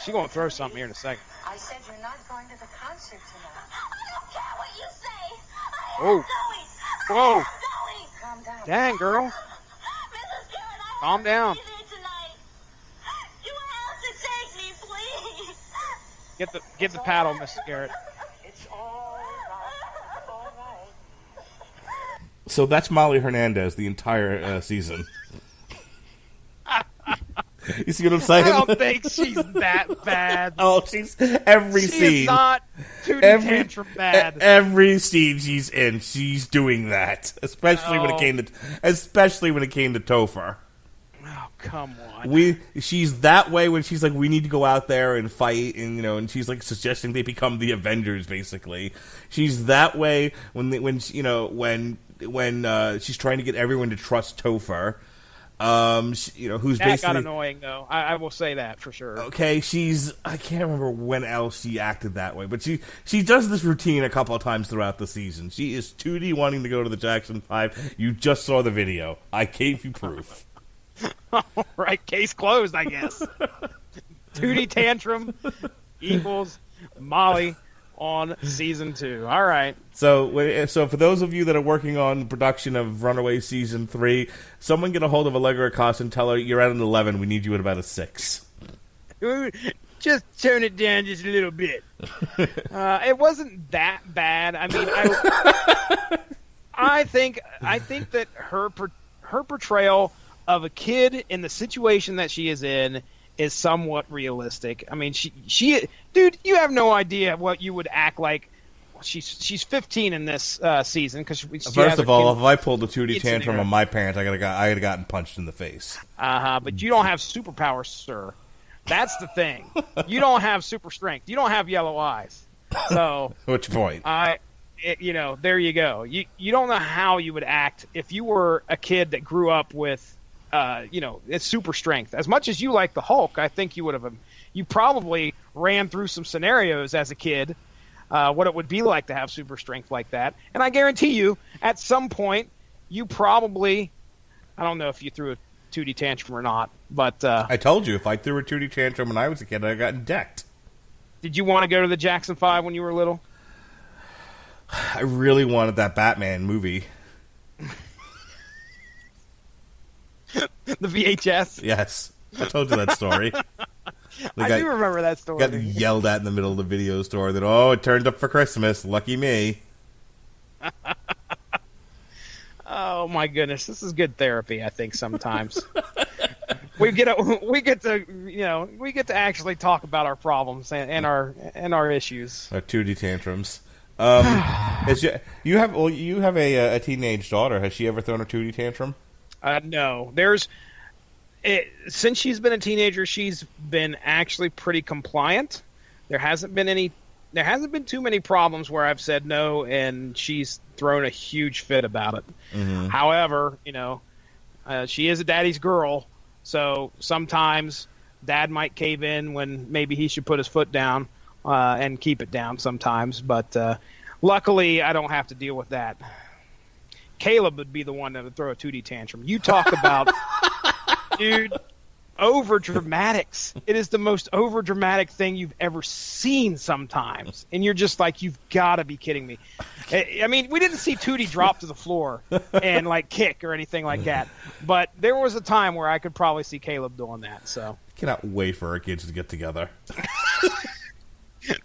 She's going to throw something here in a second. I said you're not going to the concert tonight. I don't care what you say. I Oh. am going. Whoa. I am going. Calm down. Dang, girl. Mrs. Garrett, I Calm down. have to be there tonight. You have to take me, please. Get the paddle, Mrs. Garrett. It's all right. So that's Molly Hernandez the entire season. You see what I'm saying? I don't think she's that bad. Oh, she's every scene. She is not Tootie Tantrum bad. Every scene she's in, she's doing that. Especially when it came to Topher. Oh, come on. She's that way when she's like, we need to go out there and fight, and you know, and she's like suggesting they become the Avengers. Basically, she's that way when she's trying to get everyone to trust Topher. Who's that basically got annoying though. I will say that for sure. Okay, I can't remember when else she acted that way, but she does this routine a couple of times throughout the season. She is Tootie wanting to go to the Jackson 5. You just saw the video. I gave you proof. All right, case closed, I guess. Tootie Tantrum equals Molly on season 2. All right. So for those of you that are working on the production of Runaways season 3, someone get a hold of Allegra Acosta and tell her you're at an 11. We need you at about a 6. Just turn it down just a little bit. It wasn't that bad. I mean, I think that her portrayal of a kid in the situation that she is in is somewhat realistic. I mean, she dude, you have no idea what you would act like. She's 15 in this season because first of all, if I pulled a Tootie tantrum on my parents, I would have gotten punched in the face. But you don't have superpowers, sir. That's the thing. You don't have super strength. You don't have yellow eyes. So Which point? there you go. You don't know how you would act if you were a kid that grew up with, it's super strength. As much as you like the Hulk, I think you probably ran through some scenarios as a kid, what it would be like to have super strength like that. And I guarantee you, at some point, you probably, I don't know if you threw a 2D tantrum or not, but I told you, if I threw a 2D tantrum when I was a kid, I got decked. Did you want to go to the Jackson 5 when you were little? I really wanted that Batman movie. The VHS? Yes. I told you that story. I do remember that story. Got yelled at in the middle of the video store that, it turned up for Christmas. Lucky me. Oh my goodness, this is good therapy. I think sometimes we get to actually talk about our problems and our issues. Our 2D tantrums. You have a teenage daughter. Has she ever thrown a 2D tantrum? No. Since she's been a teenager, she's been actually pretty compliant. There hasn't been too many problems where I've said no and she's thrown a huge fit about it. Mm-hmm. However, she is a daddy's girl, so sometimes dad might cave in when maybe he should put his foot down and keep it down sometimes. But luckily, I don't have to deal with that. Caleb would be the one that would throw a 2D tantrum. You talk about, dude, over dramatics. It is the most over dramatic thing you've ever seen sometimes. And you're just like, you've got to be kidding me. I mean, we didn't see Tootie drop to the floor and kick or anything like that. But there was a time where I could probably see Caleb doing that. So cannot wait for our kids to get together.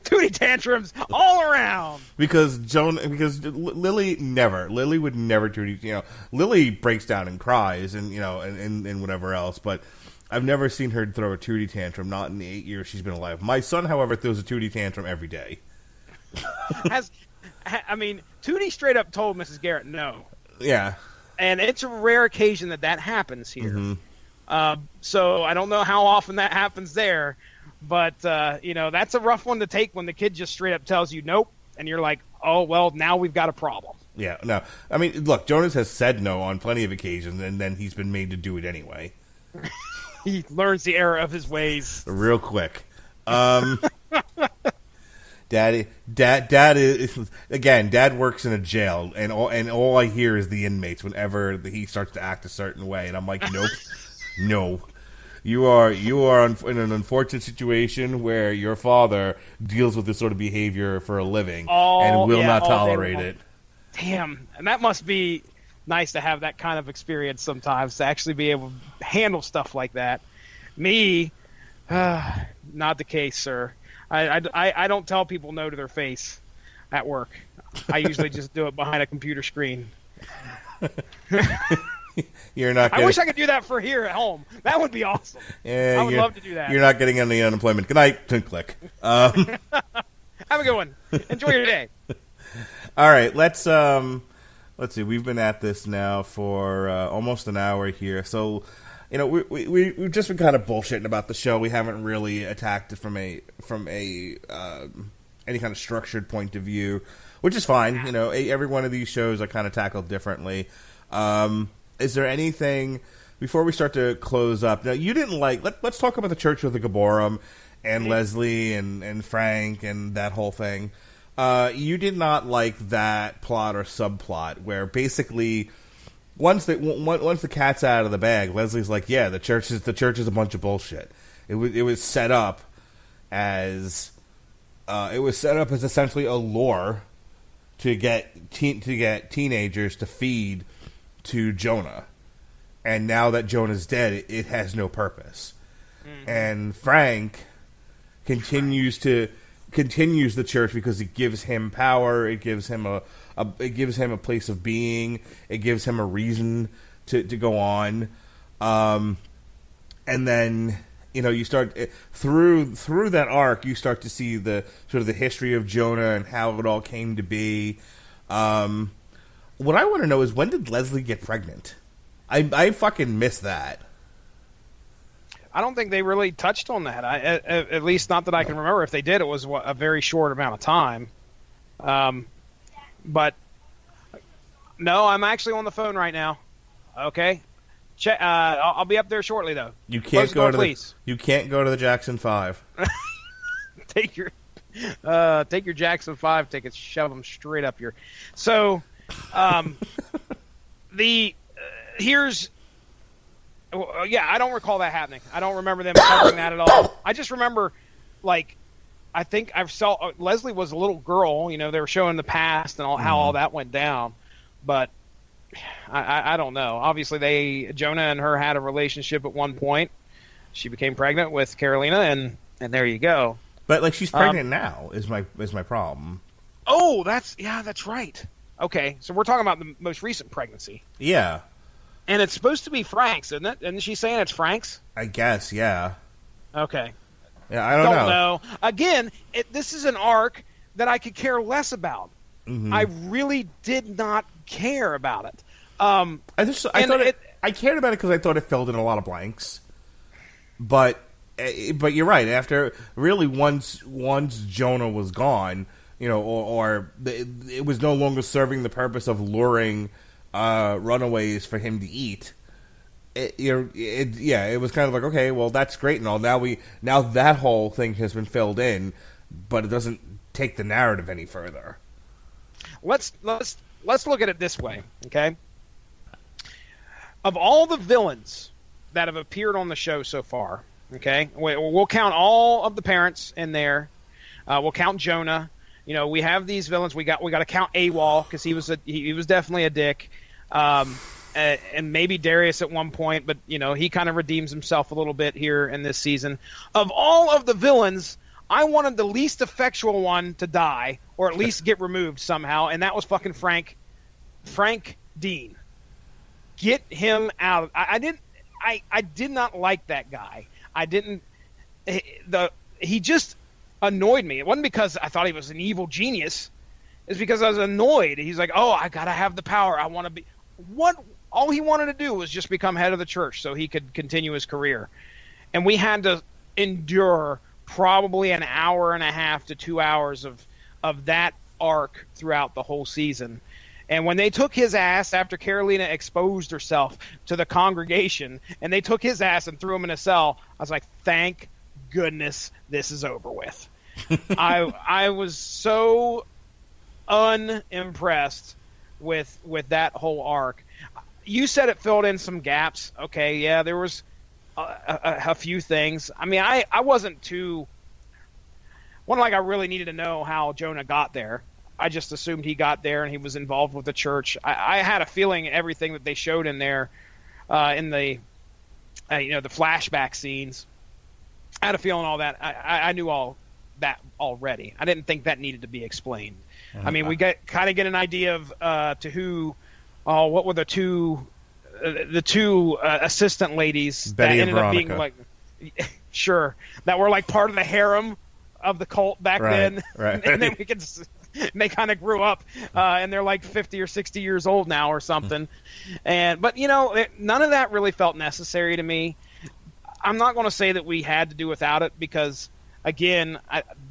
Tootie tantrums all around. Because Lily would never Tootie. Lily breaks down and cries and and whatever else. But I've never seen her throw a 2D tantrum. Not in the 8 years she's been alive. My son, however, throws a 2D tantrum every day. Tootie straight up told Mrs. Garrett no. Yeah. And it's a rare occasion that happens here. Mm-hmm. So I don't know how often that happens there. But, that's a rough one to take when the kid just straight up tells you nope. And you're like, oh, well, now we've got a problem. Yeah, no. I mean, look, Jonas has said no on plenty of occasions, and then he's been made to do it anyway. He learns the error of his ways. Real quick. Dad is, again, Dad works in a jail, and all I hear is the inmates whenever he starts to act a certain way. And I'm like, nope, no. You are in an unfortunate situation where your father deals with this sort of behavior for a living and will not tolerate it. Damn, and that must be nice to have that kind of experience sometimes, to actually be able to handle stuff like that. Me, not the case, sir. I don't tell people no to their face at work. I usually just do it behind a computer screen. You're not. I wish I could do that for here at home. That would be awesome. Yeah, I would love to do that. You're not getting any unemployment. Good night. Click. Have a good one. Enjoy your day. All right, let's see. We've been at this now for almost an hour here. So, we've just been kind of bullshitting about the show. We haven't really attacked it from a any kind of structured point of view, which is fine. Every one of these shows are kind of tackled differently. Is there anything before we start to close up? Now, you didn't let's talk about the Church of the Gaborum and Leslie and Frank and that whole thing. You did not like that plot or subplot where basically once the cat's out of the bag, Leslie's like, yeah, the church is a bunch of bullshit. It was set up as essentially a lure to get teenagers to feed to Jonah, and now that Jonah's dead, it has no purpose. Mm-hmm. And Frank continues the church because it gives him power. It gives him a place of being. It gives him a reason to go on. And then you start through that arc. You start to see the sort of the history of Jonah and how it all came to be. What I want to know is, when did Leslie get pregnant? I fucking missed that. I don't think they really touched on that. At least not that I can remember. If they did, it was a very short amount of time. But no, I'm actually on the phone right now. Okay, I'll be up there shortly though. You can't go to you can't go to the Jackson 5. Take your Jackson 5 tickets, shove them straight up your. So, here's. I don't recall that happening. I don't remember them covering that at all. I just remember, like, I think I saw Leslie was a little girl. You know, they were showing the past and how all that went down, but I don't know. Obviously, Jonah and her had a relationship at one point. She became pregnant with Carolina, and there you go. But like, she's pregnant now. Is my problem? Oh, that's right. Okay, so we're talking about the most recent pregnancy. Yeah. And it's supposed to be Frank's, isn't it? Isn't she saying it's Frank's? I guess, yeah. Okay. Yeah, I don't know. Again, this is an arc that I could care less about. Mm-hmm. I really did not care about it. I cared about it because I thought it filled in a lot of blanks. But you're right. After really, once Jonah was gone, you know, or it was no longer serving the purpose of luring runaways for him to eat. It was kind of like, okay, well, that's great and all. Now that whole thing has been filled in, but it doesn't take the narrative any further. Let's look at it this way, okay? Of all the villains that have appeared on the show so far, okay, we'll count all of the parents in there. We'll count Jonah. You know, we have these villains. We got to count AWOL because he was definitely a dick. And maybe Darius at one point, but you know, he kind of redeems himself a little bit here in this season. Of all of the villains, I wanted the least effectual one to die, or at least get removed somehow, and that was fucking Frank Dean. Get him out. I did not like that guy. He just annoyed me. It wasn't because I thought he was an evil genius. It's because I was annoyed. He's like, oh, I gotta have the power. I want to be. What? All he wanted to do was just become head of the church so he could continue his career. And we had to endure probably an hour and a half to 2 hours of that arc throughout the whole season. And when they took his ass after Carolina exposed herself to the congregation, and they took his ass and threw him in a cell, I was like, thank goodness this is over with. I was so unimpressed with that whole arc. You said it filled in some gaps. Okay, yeah, there was a few things. I mean, I wasn't like I really needed to know how Jonah got there. I just assumed he got there and he was involved with the church. I had a feeling everything that they showed in there, in the the flashback scenes, I had a feeling all that. I knew all that already. I didn't think that needed to be explained. I mean, we get an idea of to who. Oh, what were the two assistant ladies Betty that and ended up Veronica. being like, sure, that were like part of the harem of the cult back then, right. And then they kind of grew up, and they're like 50 or 60 years old now or something. But none of that really felt necessary to me. I'm not going to say that we had to do without it because, again,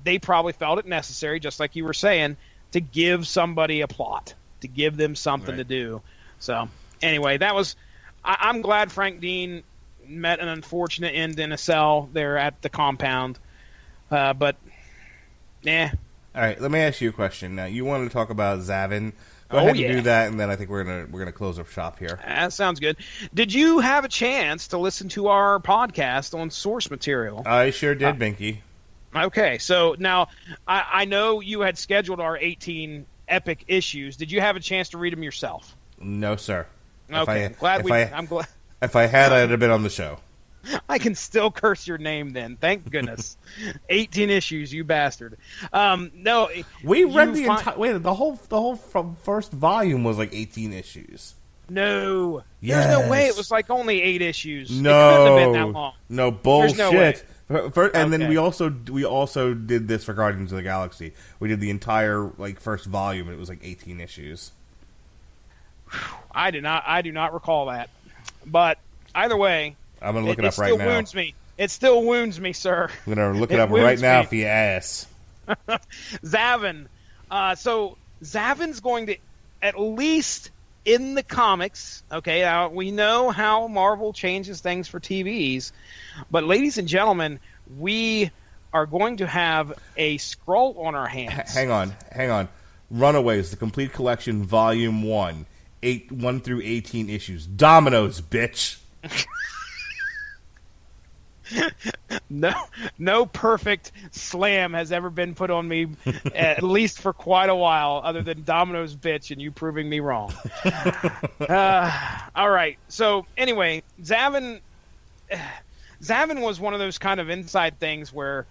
they probably felt it necessary, just like you were saying, to give somebody a plot. To give them something to do. So anyway, I'm glad Frank Dean met an unfortunate end in a cell there at the compound. But yeah. All right, let me ask you a question. Now, you wanted to talk about Zavin. Go ahead and do that, and then I think we're gonna close up shop here. That sounds good. Did you have a chance to listen to our podcast on source material? I sure did, Binky. Okay, so now I know you had scheduled our 18 epic issues. Did you have a chance to read them yourself? No, sir. Okay, I'm glad. If I had, I'd have been on the show. I can still curse your name then. Thank goodness. 18 issues, you bastard. No, we read the entire. Wait, the whole from first volume was like 18 issues. No, yes. There's no way it was like only 8 issues. No, it couldn't have been that long. No bullshit. No way. And then we also did this for Guardians of the Galaxy. We did the entire first volume, and it was like 18 issues. I do not recall that. But either way, I'm gonna look it up right now. It still wounds me. It still wounds me, sir. I'm going to look it up right now for your ass. Zavin. So Zavin's going to, at least in the comics, okay, now we know how Marvel changes things for TVs, but ladies and gentlemen, we are going to have a Skrull on our hands. Hang on. Runaways, the complete collection, Volume 1, 1 through 18 issues. Dominoes, bitch. No perfect slam has ever been put on me, at least for quite a while, other than Domino's bitch and you proving me wrong. All right. So anyway, Zavin was one of those kind of inside things where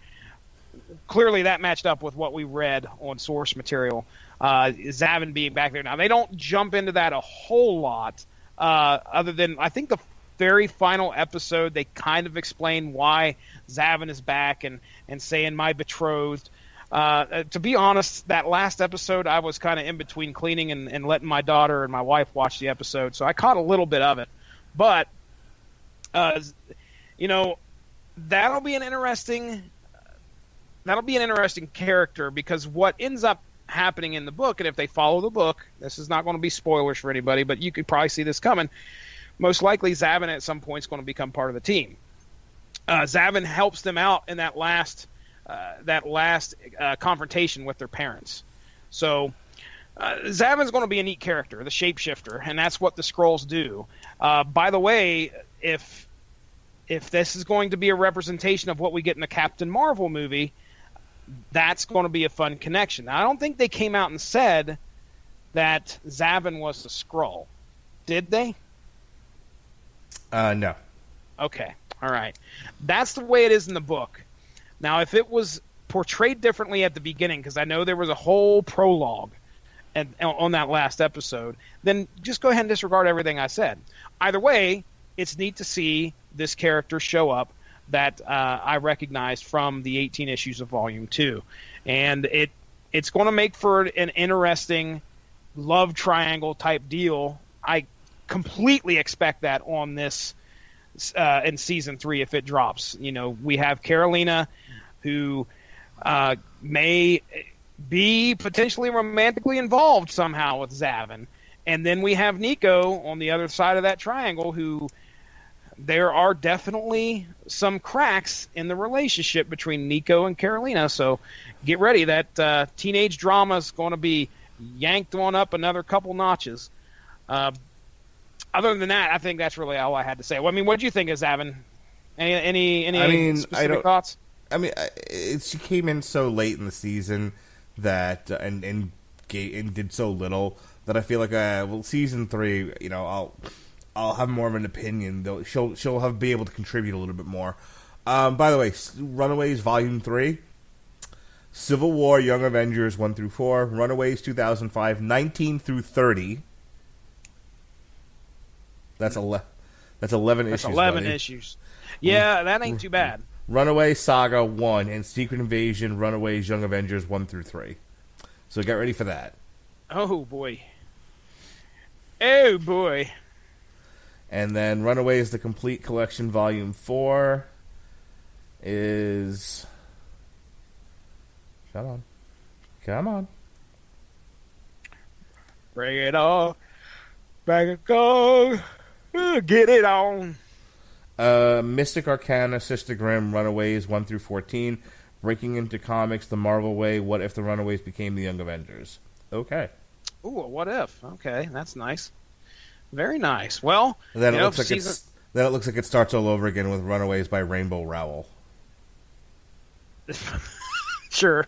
clearly that matched up with what we read on source material. Zavin being back there. Now they don't jump into that a whole lot, other than I think the very final episode, they kind of explain why Zavin is back and saying my betrothed. To be honest, that last episode, I was kind of in between cleaning and letting my daughter and my wife watch the episode, so I caught a little bit of it. But, that'll be an interesting character, because what ends up happening in the book, and if they follow the book, this is not going to be spoilers for anybody, but you could probably see this coming. Most likely, Zavin at some point is going to become part of the team. Zavin helps them out in that last confrontation with their parents. So Zavin's going to be a neat character, the shapeshifter, and that's what the Skrulls do. By the way, if this is going to be a representation of what we get in the Captain Marvel movie, that's going to be a fun connection. Now, I don't think they came out and said that Zavin was a Skrull. Did they? No. Okay. All right. That's the way it is in the book. Now, if it was portrayed differently at the beginning, because I know there was a whole prologue on that last episode, then just go ahead and disregard everything I said. Either way, it's neat to see this character show up that I recognized from the 18 issues of Volume 2. And it's going to make for an interesting love triangle type deal. I completely expect that on this in season 3 if it drops. We have Carolina, who may be potentially romantically involved somehow with Zavin, and then we have Nico on the other side of that triangle, who there are definitely some cracks in the relationship between Nico and Carolina. So get ready, that teenage drama is going to be yanked on up another couple notches. Other than that, I think that's really all I had to say. Well, I mean, what do you think of Zavin? Any specific thoughts? I mean, she came in so late in the season that and did so little that I feel like season 3, I'll have more of an opinion. Though she'll be able to contribute a little bit more. By the way, Runaways Volume 3, Civil War, Young Avengers 1 through 4, Runaways 2005 19 through 30. That's 11 issues. That's 11 issues. Yeah, that ain't too bad. Runaway Saga 1 and Secret Invasion, Runaways, Young Avengers 1 through 3. So get ready for that. Oh, boy. Oh, boy. And then Runaways, the Complete Collection, Volume 4 is... Come on. Bring it on. Back and go. Get it on. Mystic Arcana, Sister Grimm, Runaways 1 through 14, Breaking into Comics the Marvel Way, What If the Runaways Became the Young Avengers. Okay. Ooh, what if? Okay, that's nice. Very nice. Well, then it looks like it starts all over again with Runaways by Rainbow Rowell. Sure.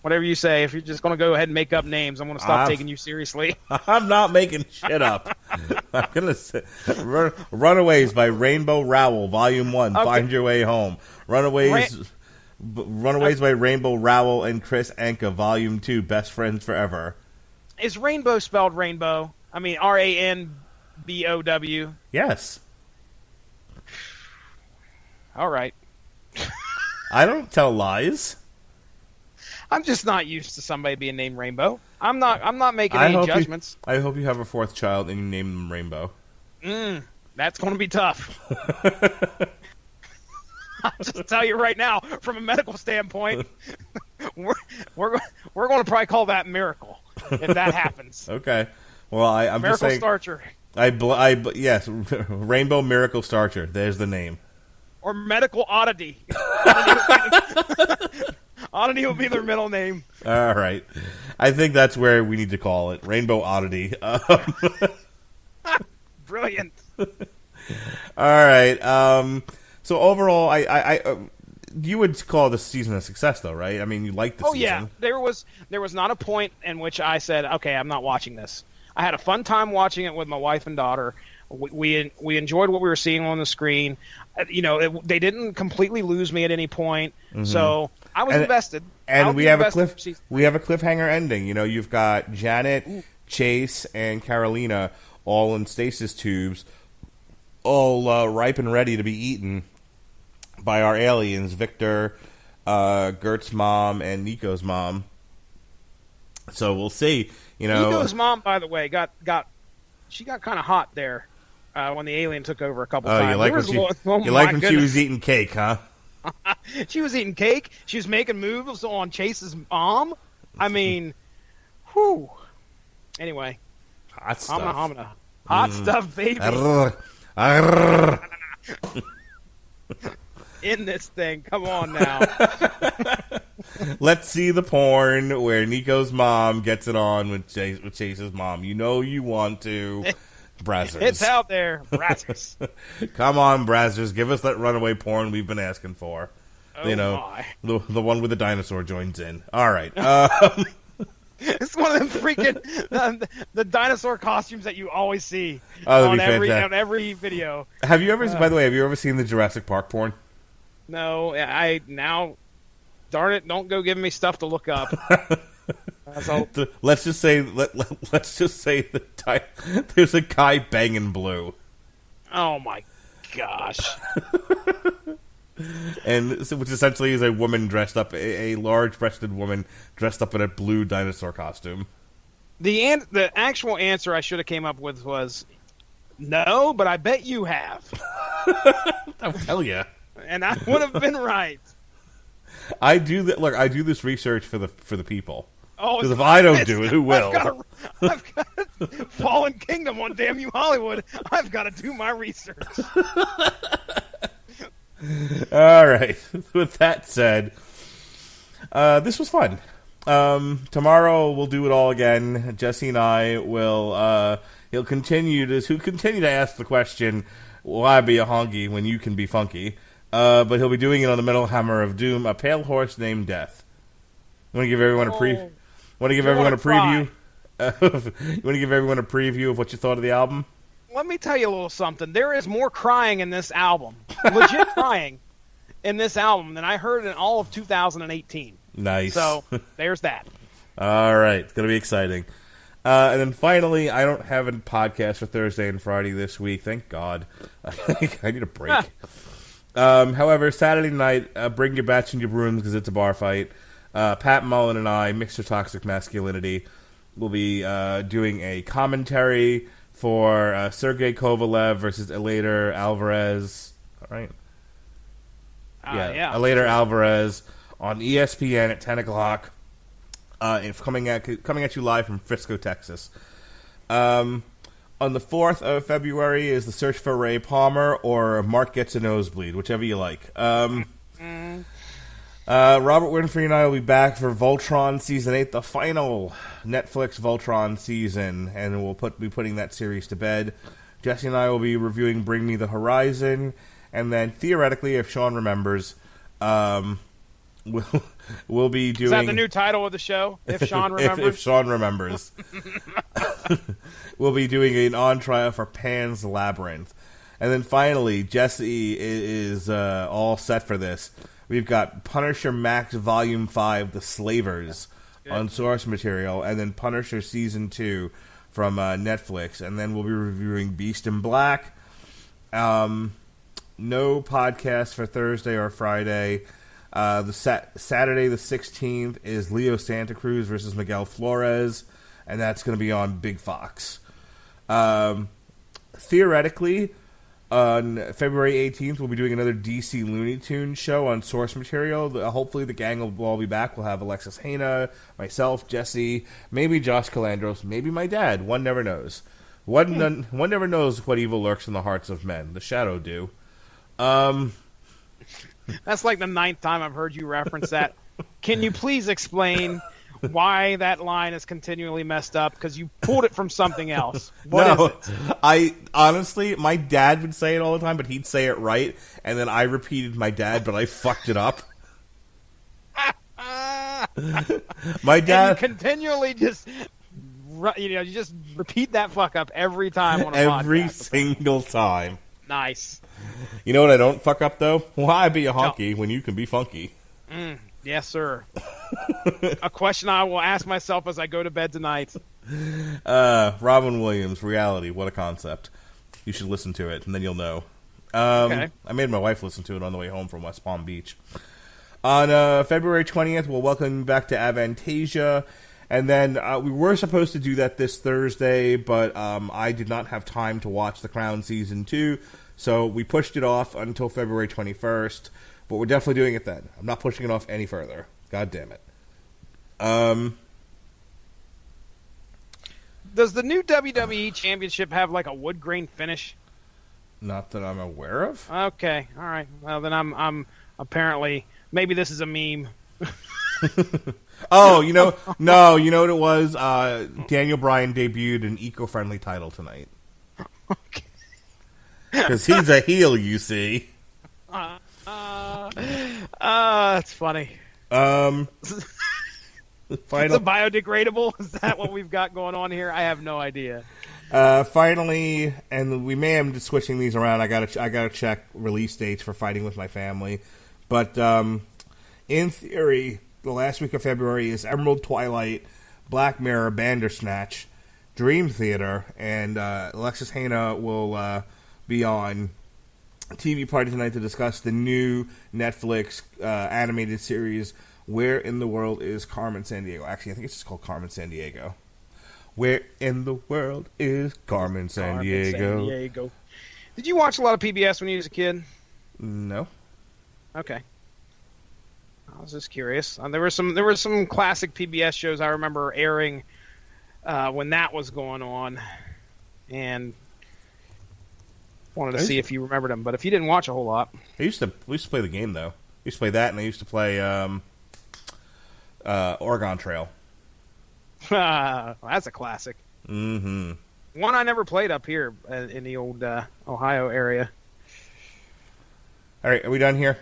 Whatever you say. If you're just going to go ahead and make up names, I'm going to stop taking you seriously. I'm not making shit up. I'm going to say Runaways by Rainbow Rowell, Volume 1, okay. Find Your Way Home. Runaways by Rainbow Rowell and Chris Anka, Volume 2, Best Friends Forever. Is rainbow spelled rainbow? I mean, RANBOW? Yes. All right. I don't tell lies. I'm just not used to somebody being named Rainbow. I'm not making any judgments. I hope you have a 4th child and you name them Rainbow. That's going to be tough. I'll just tell you right now, from a medical standpoint, we're going to probably call that miracle if that happens. Okay. Well, I'm Miracle just saying. Starcher. Yes, Rainbow Miracle Starcher. There's the name. Or Medical Oddity. Oddity will be their middle name. All right. I think that's where we need to call it. Rainbow Oddity. Brilliant. All right. So overall, you would call this season a success, though, right? I mean, you liked the season. Oh, yeah. There was not a point in which I said, okay, I'm not watching this. I had a fun time watching it with my wife and daughter. We enjoyed what we were seeing on the screen. They didn't completely lose me at any point, so I was invested. And we have a cliffhanger ending. You've got Janet, Chase, and Carolina all in stasis tubes, all ripe and ready to be eaten by our aliens, Victor, Gert's mom, and Nico's mom. So we'll see. Nico's mom, by the way, got kind of hot there when the alien took over a couple times. You like when she was eating cake, huh? She was eating cake. She was making moves on Chase's mom. I mean, whew. Anyway, hot stuff. Hot stuff, baby. In this thing. Come on now. Let's see the porn where Nico's mom gets it on with Chase's mom. You want to. Brazzers. It's out there. Brazzers. Come on, Brazzers. Give us that runaway porn we've been asking for. Oh, my. The one with the dinosaur joins in. All right. It's one of them freaking the dinosaur costumes that you always see on every video. Have you ever, by the way, have you ever seen the Jurassic Park porn? No, darn it, don't go giving me stuff to look up. Let's just say there's a guy banging Blue. Oh my gosh! And which essentially is a woman dressed up, a large-breasted woman dressed up in a blue dinosaur costume. The actual answer I should have came up with was no, but I bet you have. I'll tell you. And I would have been right. I do that. Look, I do this research for the people. Oh, because if I don't do it, who will? I've got Fallen Kingdom on Damn You Hollywood. I've got to do my research. All right. With that said, this was fun. Tomorrow we'll do it all again. Jesse and I will. He'll continue to ask the question, "Why be a honky when you can be funky?" But he'll be doing it on the Metal Hammer of Doom, a pale horse named Death. Want to give everyone a preview? Want to give everyone a preview? You want to give everyone a preview of what you thought of the album? Let me tell you a little something. There is more crying in this album, legit crying in this album than I heard in all of 2018. Nice. So there's that. All right, it's gonna be exciting. And then finally, I don't have a podcast for Thursday and Friday this week. Thank God. I need a break. However, Saturday night, bring your bats and your brooms because it's a bar fight. Pat Mullen and I, Mixer Toxic Masculinity, will be doing a commentary for Sergey Kovalev versus Elater Alvarez. All right. Elater Alvarez on ESPN at 10 o'clock. Coming at you live from Frisco, Texas. On the 4th of February is The Search for Ray Palmer or Mark Gets a Nosebleed, whichever you like. Robert Winfrey and I will be back for Voltron Season 8, the final Netflix Voltron season, and we'll be putting that series to bed. Jesse and I will be reviewing Bring Me the Horizon, and then theoretically, if Sean remembers, we'll be doing... Is that the new title of the show? If Sean remembers? If Sean remembers. We'll be doing an on-trial for Pan's Labyrinth. And then finally, Jesse is all set for this. We've got Punisher Max Volume 5, The Slavers, on source material, and then Punisher Season 2 from Netflix. And then we'll be reviewing Beast in Black. No podcast for Thursday or Friday. Saturday the 16th is Leo Santa Cruz versus Miguel Flores, and that's going to be on Big Fox. Theoretically, On February 18th, we'll be doing another DC Looney Tunes show on source material. Hopefully the gang will all be back. We'll have Alexis Hana, myself, Jesse, maybe Josh Calandros, maybe my dad. One never knows. One never knows what evil lurks in the hearts of men. The shadow do. That's like the 9th time I've heard you reference that. Can you please explain why that line is continually messed up? Because you pulled it from something else. What is it? I honestly, my dad would say it all the time, but he'd say it right, and then I repeated my dad, but I fucked it up. My dad and you continually just, you just repeat that fuck up every time on a podcast. Every single time. Nice. You know what I don't fuck up though? Why be a honky when you can be funky? Yes, sir. A question I will ask myself as I go to bed tonight. Robin Williams, Reality, what a concept. You should listen to it, and then you'll know. Okay. I made my wife listen to it on the way home from West Palm Beach. On February 20th, we'll welcome you back to Avantasia. And then we were supposed to do that this Thursday, but I did not have time to watch The Crown Season 2, so we pushed it off until February 21st. But we're definitely doing it then. I'm not pushing it off any further. God damn it. Does the new WWE Championship have like a wood grain finish? Not that I'm aware of. Okay, all right. Well, then I'm apparently, maybe this is a meme. Oh, you know what it was? Daniel Bryan debuted an eco-friendly title tonight. Okay. Because he's a heel, you see. That's funny. It's a biodegradable? Is that what we've got going on here? I have no idea. Finally, and we may have just switching these around. I gotta check release dates for Fighting With My Family, but in theory, the last week of February is Emerald Twilight, Black Mirror, Bandersnatch, Dream Theater, and Alexis Hana will be on TV Party tonight to discuss the new Netflix animated series, Where in the World is Carmen Sandiego? Actually, I think it's just called Carmen Sandiego. Where in the world is Carmen Sandiego? Did you watch a lot of PBS when you was a kid? No. Okay. I was just curious. There were some classic PBS shows I remember airing when that was going on, and wanted to see if you remembered them. But if you didn't watch a whole lot, We used to play the game though. We used to play that, and I used to play Oregon Trail. That's a classic. Mm-hmm. One I never played up here in the old Ohio area. All right, are we done here?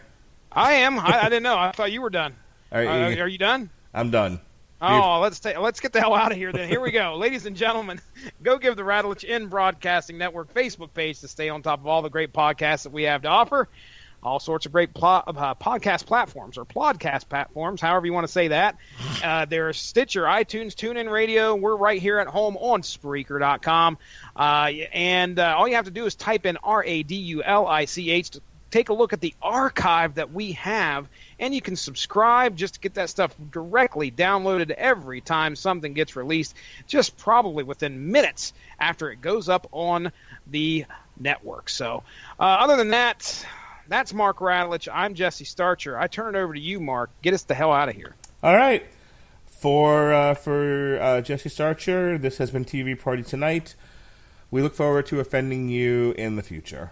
I am. I didn't know. I thought you were done. All right, are you done? I'm done. Oh, let's get the hell out of here then. Here we go. Ladies and gentlemen, go give the Rattlich In Broadcasting Network Facebook page to stay on top of all the great podcasts that we have to offer. All sorts of great podcast platforms or plodcast platforms, however you want to say that. There's Stitcher, iTunes, TuneIn Radio. We're right here at home on Spreaker.com. And all you have to do is type in RADULICH to take a look at the archive that we have, and you can subscribe just to get that stuff directly downloaded every time something gets released, just probably within minutes after it goes up on the network. So other than that, that's Mark Rattlich. I'm Jesse Starcher. I turn it over to you, Mark. Get us the hell out of here. All right. For Jesse Starcher, this has been TV Party Tonight. We look forward to offending you in the future.